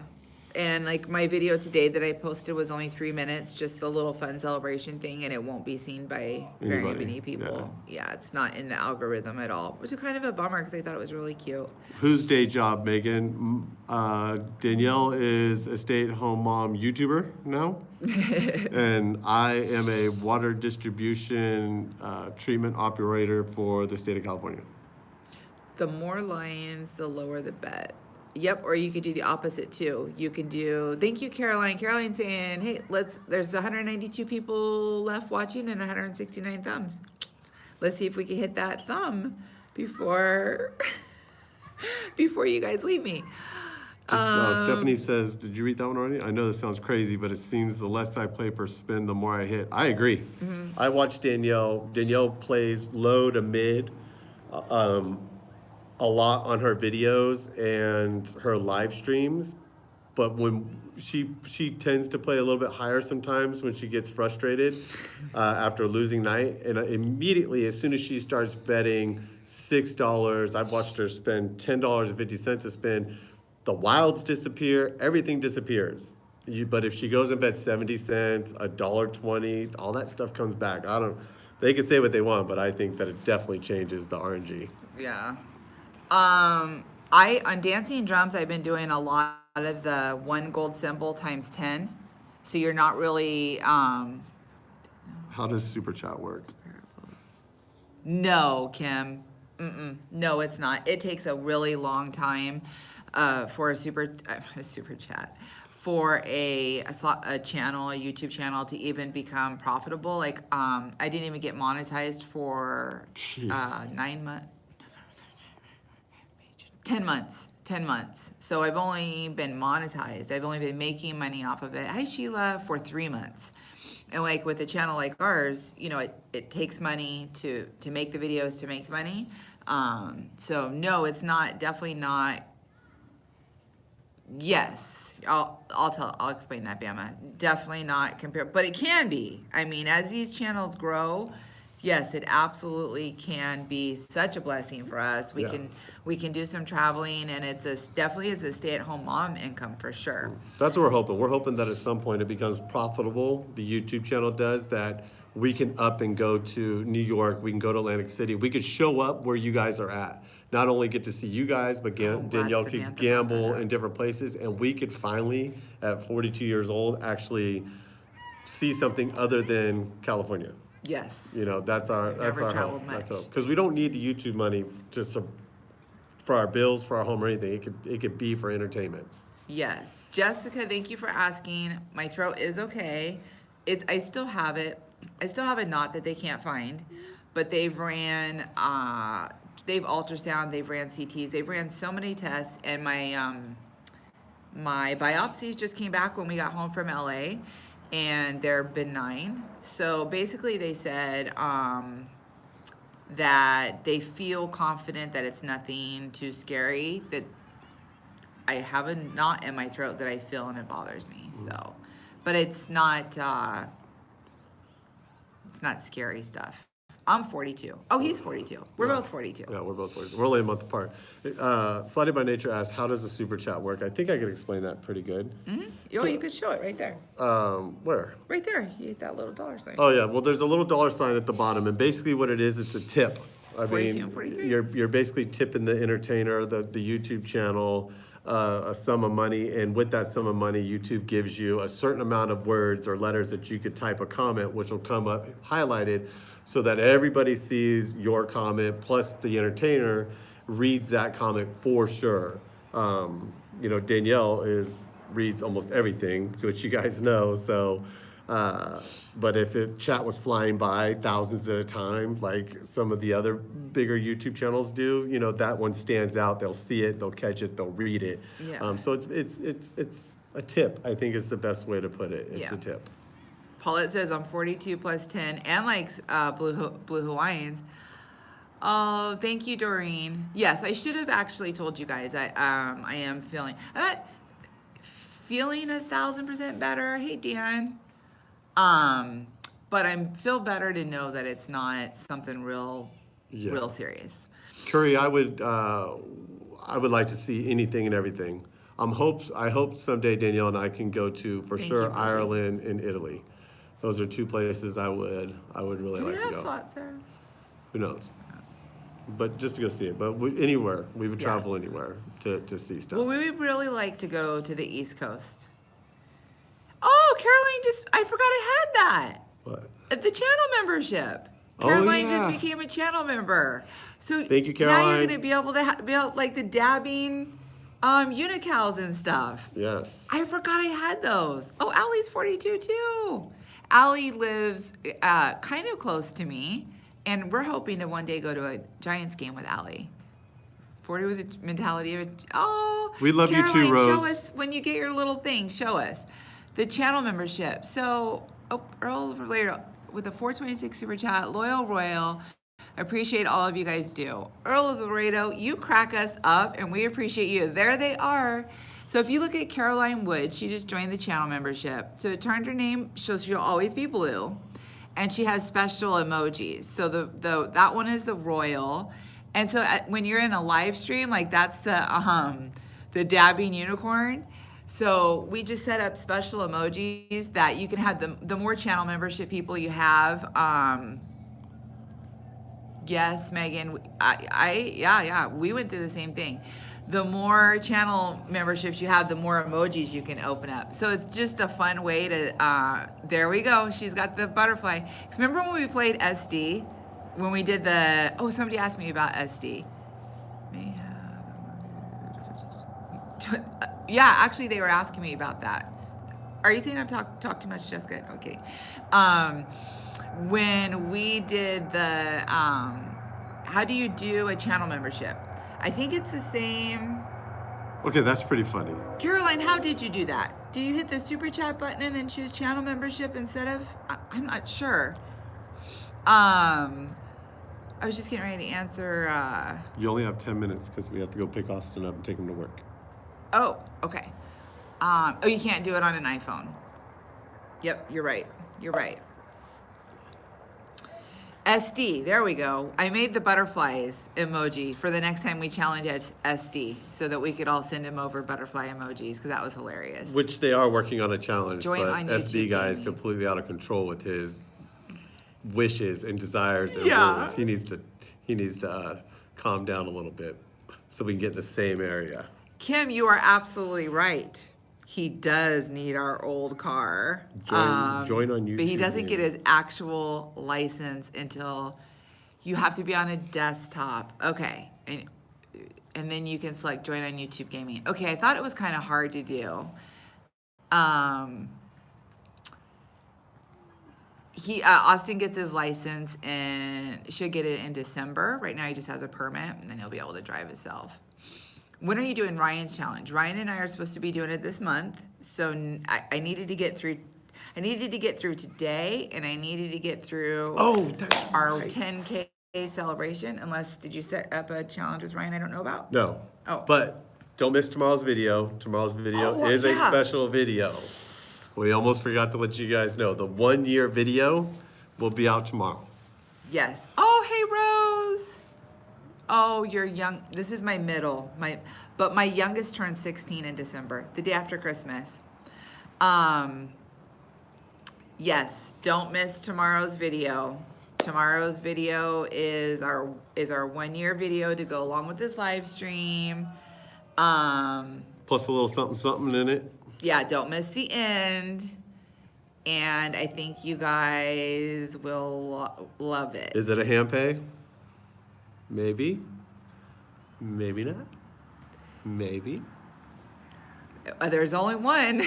And like my video today that I posted was only 3 minutes, just the little fun celebration thing, and it won't be seen by very Anybody, many people. Yeah, it's not in the algorithm at all, which is kind of a bummer because I thought it was really cute. Whose day job, Megan? Danielle is a stay-at-home mom YouTuber now. And I am a water distribution treatment operator for the state of California. The more lions, the lower the bet. Yep, or you could do the opposite too. You can do, thank you, Caroline. Caroline saying, hey, there's 192 people left watching and 169 thumbs. Let's see if we can hit that thumb before, before you guys leave me. Stephanie says, did you read that one already? I know this sounds crazy, but it seems the less I play per spin, the more I hit. I agree. I watch Danielle. Danielle plays low to mid a lot on her videos and her live streams, but when she tends to play a little bit higher sometimes when she gets frustrated after a losing night, and immediately as soon as she starts betting $6, I've watched her spend $10.50 to spin, the wilds disappear, everything disappears. But if she goes and bets 70 cents, $1.20, all that stuff comes back. They can say what they want, but I think that it definitely changes the RNG. Yeah. On Dancing Drums, I've been doing a lot of the 1 gold symbol times 10. So you're not really, How does Super Chat work? no, Kim. No, it's not. It takes a really long time for a super chat, for a channel, a YouTube channel to even become profitable. Like, I didn't even get monetized for 9 months. 10 months. 10 months. So I've only been monetized. I've only been making money off of it. Hi, Sheila, for 3 months. And like with a channel like ours, you know, it takes money to make the videos, to make money. So no, it's not, definitely not. Yes, I'll explain that, Bama. Definitely not compared, but it can be. I mean, as these channels grow, yes, it absolutely can be such a blessing for us. We can do some traveling, and definitely is a stay-at-home mom income for sure. That's what we're hoping. We're hoping that at some point it becomes profitable. The YouTube channel does that. We can up and go to New York. We can go to Atlantic City. We could show up where you guys are at. Not only get to see you guys, but Danielle could gamble in different places, and we could finally, at 42 years old, actually see something other than California. Yes. You know, that's our traveled hope. much. That's hope. Because we don't need the YouTube money for our bills, for our home, or anything. It could be for entertainment. Yes. Jessica, thank you for asking. My throat is okay. I still have it. I still have a knot that they can't find, but they've ultrasound, they've ran CTs, they've ran so many tests, and my biopsies just came back when we got home from LA, and they're benign. So basically they said that they feel confident that it's nothing too scary, that I have a knot in my throat that I feel and it bothers me. So, but it's not scary stuff. I'm 42. Oh, he's 42. We're both 42. Yeah, we're both 42. We're only a month apart. Slided by Nature asked, how does the Super Chat work? I think I could explain that pretty good. Oh, you could show it right there. Where? Right there. You hit that little dollar sign. Oh, yeah. Well, there's a little dollar sign at the bottom, and basically what it is, it's a tip. 42 and 43. You're basically tipping the entertainer, the YouTube channel, a sum of money, and with that sum of money, YouTube gives you a certain amount of words or letters that you could type a comment, which will come up highlighted, so that everybody sees your comment, plus the entertainer reads that comment for sure. You know, Danielle reads almost everything, which you guys know, so, but if chat was flying by thousands at a time, like some of the other bigger YouTube channels do, you know, that one stands out, they'll see it, they'll catch it, they'll read it. Yeah. So it's a tip, I think is the best way to put it. It's a tip. Paulette says I'm 42 plus 10 and likes Blue Hawaiians. Oh, thank you, Doreen. Yes, I should have actually told you guys. I'm feeling 1,000% better. Hey, Dan. But I feel better to know that it's not something real serious. Curry, I would like to see anything and everything. I hope someday Danielle and I can go to, for Thank sure, you, Ruby. Ireland and Italy. Those are two places I would really Do like we to have go. slots there? Who knows? But just to go see it. But anywhere, we would Yeah. travel anywhere to see stuff. Well, we would really like to go to the East Coast. Oh, Caroline I forgot I had that. What? The channel membership. Oh, Caroline yeah. just became a channel member. So Thank you, now you're Caroline. going to be able to build like the dabbing unicals and stuff. Yes. I forgot I had those. Oh, Allie's 42 too. Allie lives kind of close to me, and we're hoping to one day go to a Giants game with Allie. 40 with the mentality of We love you Caroline, too, Rose. show us when you get your little thing. Show us the channel membership. So, Earl later with a 426 super chat, loyal royal. Appreciate all of you guys do. Earl of Laredo, you crack us up, and we appreciate you. There they are. So if you look at Caroline Wood, she just joined the channel membership. So it turned her name, so she'll always be blue, and she has special emojis. So that one is the royal, and so when you're in a live stream, like that's the dabbing unicorn. So we just set up special emojis that you can have. The more channel membership people you have. Yes, Megan. Yeah. We went through the same thing. The more channel memberships you have, the more emojis you can open up. So it's just a fun way to. There we go. She's got the butterfly. 'Cause remember when we played SD? When we did the. Oh, somebody asked me about SD. May have. Yeah, actually, they were asking me about that. Are you saying I've talked too much, Jessica? Okay. When we did the, how do you do a channel membership? I think it's the same. Okay, that's pretty funny. Caroline, how did you do that? Do you hit the super chat button and then choose channel membership instead of? I'm not sure. I was just getting ready to answer. You only have 10 minutes because we have to go pick Austin up and take him to work. Oh, okay. You can't do it on an iPhone. Yep, you're right. You're right. SD, there we go. I made the butterflies emoji for the next time we challenge SD so that we could all send him over butterfly emojis because that was hilarious. Which they are working on a challenge, Join but on SD YouTube guy is gaming. completely out of control with his wishes and desires and Yeah. rules. He needs to calm down a little bit so we can get in the same area. Kim, you are absolutely right. He does need our old car. Join on YouTube. But he doesn't get Gaming. his actual license until you have to be on a desktop. Okay. And then you can select join on YouTube gaming. Okay, I thought it was kind of hard to do. Austin gets his license and should get it in December. Right now he just has a permit and then he'll be able to drive himself. When are you doing Ryan's challenge? Ryan and I are supposed to be doing it this month. So I needed to get through. I needed to get through today, and I needed to get through our 10K celebration. Unless, did you set up a challenge with Ryan I don't know about? No. Oh. But don't miss tomorrow's video. Tomorrow's video is a special video. We almost forgot to let you guys know. The 1 year video will be out tomorrow. Yes. Oh, hey, Rose. Oh, you're young. This is my middle. But my youngest turned 16 in December, the day after Christmas. Yes, don't miss tomorrow's video. Tomorrow's video is our 1 year video to go along with this live stream. Plus a little something in it. Yeah, don't miss the end. And I think you guys will love it. Is it a hand pay? Maybe. Maybe not. Maybe. There's only one.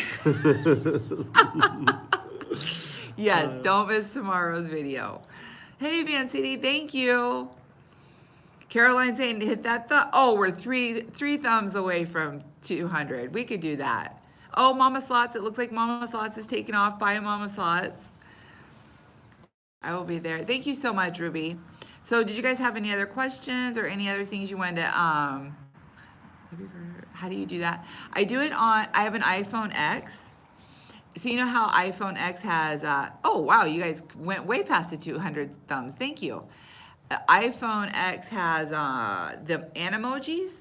Yes, don't miss tomorrow's video. Hey, Van City, thank you. Caroline saying hit that we're three thumbs away from 200. We could do that. Oh, Mama Slots, it looks like Mama Slots is taking off. Bye, Mama Slots. I will be there. Thank you so much, Ruby. So did you guys have any other questions or any other things you wanted to, how do you do that? I have an iPhone X, So you know how iPhone X has, oh wow, you guys went way past the 200 thumbs. Thank you. iPhone X has the animojis.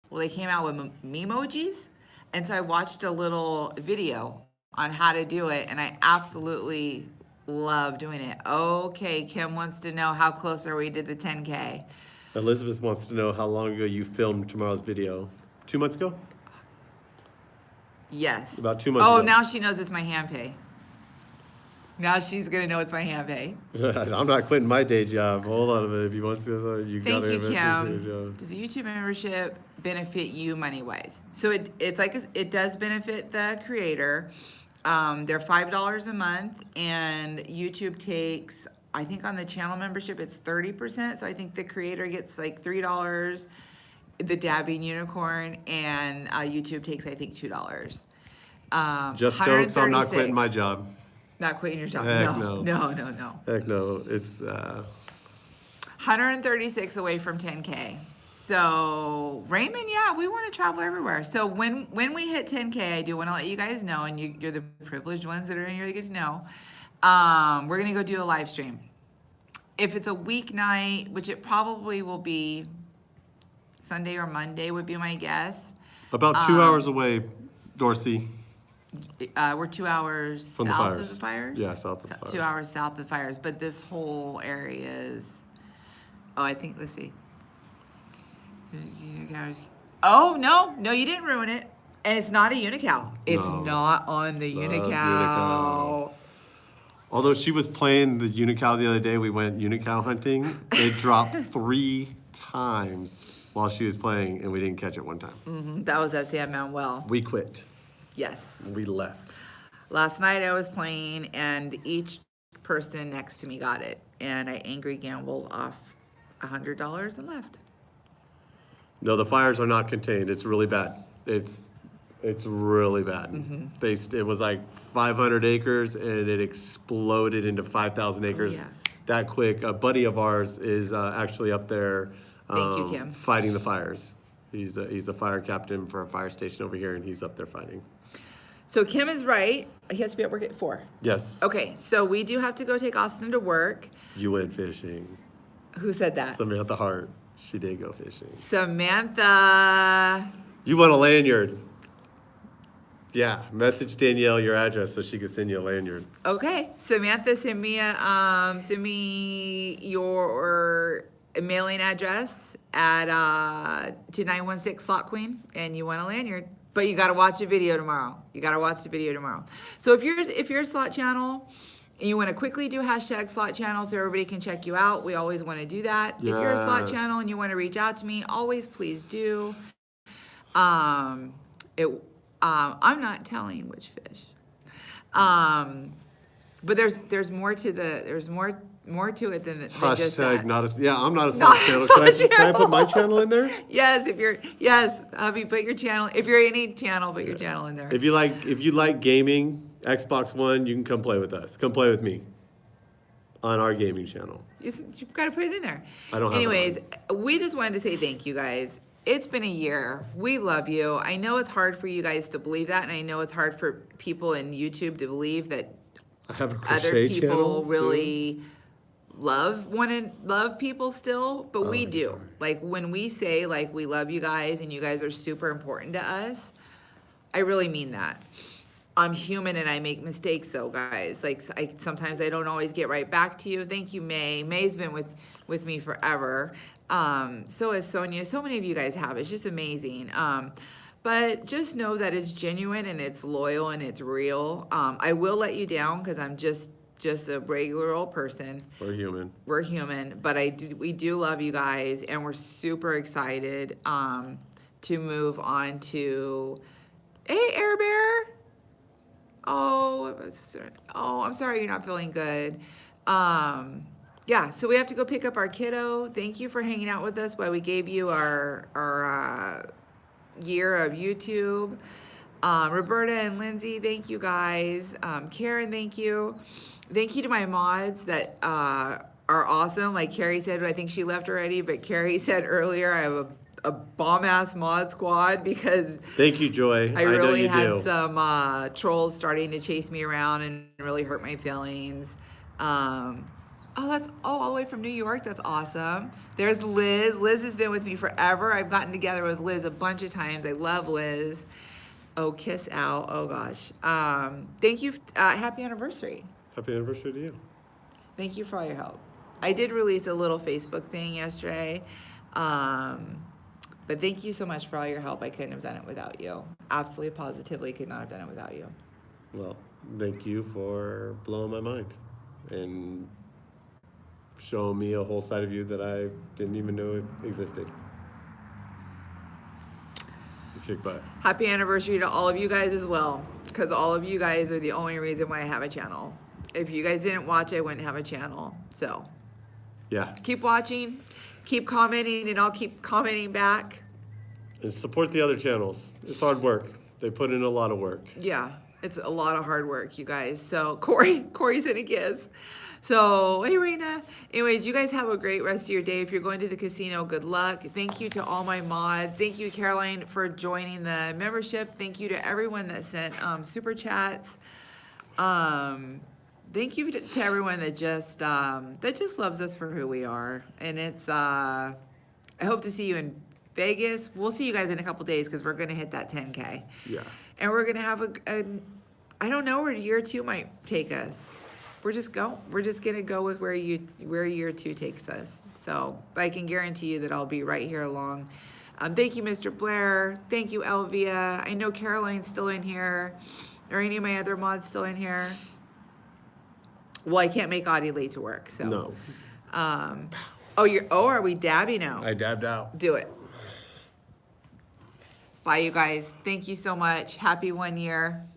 Well, they came out with memojis. And so I watched a little video on how to do it, and I absolutely love doing it. Okay, Kim wants to know how close are we to the 10K? Elizabeth wants to know how long ago you filmed tomorrow's video. 2 months ago? Yes. About 2 months Oh, ago. now she knows it's my hand pay. Now she's gonna know it's my hand pay. I'm not quitting my day job. Hold on a minute. If you want to say you Thank gotta you, admit your Kim. job. Does a YouTube membership benefit you money-wise? So it's like it does benefit the creator. They're $5 a month, and YouTube takes, I think on the channel membership it's 30%. So I think the creator gets like $3, the dabbing unicorn, and YouTube takes I think $2. Just jokes. I'm not quitting my 136. job. Not quitting your job. Heck No. no. Heck no. It's 136 away from 10K. So Raymond, yeah, we want to travel everywhere. So when we hit 10K, I do want to let you guys know, and you're the privileged ones that are in here to get to know. We're gonna go do a live stream. If it's a weeknight, which it probably will be, Sunday or Monday would be my guess. about 2 hours away, Dorsey. We're 2 hours From the south fires. of the fires. Yeah, south of the fires. 2 hours south of the fires, but this whole area is. Oh, I think. Let's see. Oh no, you didn't ruin it, and it's not a unicow. It's No, not on the not unicow. unicow. Although she was playing the unicow the other day, we went unicow hunting. It dropped 3 times while she was playing, and we didn't catch it one time. That was at San Manuel. We quit. Yes. We left. Last night I was playing, and each person next to me got it, and I angry gambled off $100 and left. No, the fires are not contained. It's really bad. It's really bad. It was like 500 acres, and it exploded into 5,000 acres yeah. that quick. A buddy of ours is actually up there Thank you, Kim. fighting the fires. He's a fire captain for a fire station over here, and he's up there fighting. So Kim is right. He has to be at work at 4. Yes. Okay, so we do have to go take Austin to work. You went fishing. Who said that? Samantha Hart. She did go fishing. Samantha. You want a lanyard? Yeah. Message Danielle your address so she can send you a lanyard. Okay, Samantha, send me your mailing address at to 916 Slot Queen, and you want a lanyard. But you got to watch the video tomorrow. So if you're a slot channel and you want to quickly do hashtag slot channel so everybody can check you out, we always want to do that. If you're a slot Yes. channel and you want to reach out to me, always please do. I'm not telling which fish. But there's more to it than just that. Hashtag not a, yeah, I'm not a Not slot a channel. slot Can I put my channel. channel in there? Yes, hubby, put your channel. If you're any channel, put your channel in there. If you like gaming, Xbox One, you can come play with us. Come play with me on our gaming channel. You've got to put it in there. I don't have it Anyways, we just wanted to say thank you guys. It's been a year. We love you. I know it's hard for you guys to believe that, and I know it's hard for people in YouTube to believe that I have a other crochet people channel. really love people still, but we I'm do. sorry. Like when we say like we love you guys and you guys are super important to us, I really mean that. I'm human and I make mistakes though, guys. Like sometimes I don't always get right back to you. Thank you, May. May's been with me forever. So is Sonia. So many of you guys have. It's just amazing. But just know that it's genuine and it's loyal and it's real. I will let you down because I'm just a regular old person. We're human. We're human, but we do love you guys, and we're super excited to move on to. Hey, Air Bear. Oh, I'm sorry you're not feeling good. Yeah, so we have to go pick up our kiddo. Thank you for hanging out with us while we gave you our year of YouTube. Roberta and Lindsay, thank you guys. Karen, thank you. Thank you to my mods that are awesome. Like Carrie said, I think she left already, but Carrie said earlier, I have a bomb-ass mod squad because Thank you, Joy. I know really you had do. some trolls starting to chase me around and really hurt my feelings. All the way from New York. That's awesome. There's Liz. Liz has been with me forever. I've gotten together with Liz a bunch of times. I love Liz. Oh, kiss out. Oh gosh. Thank you. Happy anniversary. Happy anniversary to you. Thank you for all your help. I did release a little Facebook thing yesterday. But thank you so much for all your help. I couldn't have done it without you. Absolutely, positively could not have done it without you. Well, thank you for blowing my mind and showing me a whole side of you that I didn't even know it existed. You kick butt. Happy anniversary to all of you guys as well, because all of you guys are the only reason why I have a channel. If you guys didn't watch, I wouldn't have a channel. So Yeah. keep watching, keep commenting, and I'll keep commenting back. And support the other channels. It's hard work. They put in a lot of work. Yeah, it's a lot of hard work, you guys. So Corey's in a kiss. So, hey, Rena. Anyways, you guys have a great rest of your day. If you're going to the casino, good luck. Thank you to all my mods. Thank you, Caroline, for joining the membership. Thank you to everyone that sent super chats. Thank you to everyone that just loves us for who we are. And it's I hope to see you in Vegas. We'll see you guys in a couple days because we're gonna hit that 10K. Yeah. And we're gonna have I don't know where year 2 might take us. We're just gonna go with where year 2 takes us. So, but I can guarantee you that I'll be right here along. Thank you, Mr. Blair. Thank you, Elvia. I know Caroline's still in here. Are any of my other mods still in here? Well, I can't make Audie late to work, so. No. Are we dabbing now? I dabbed out. Do it. Bye, you guys. Thank you so much. Happy 1 year.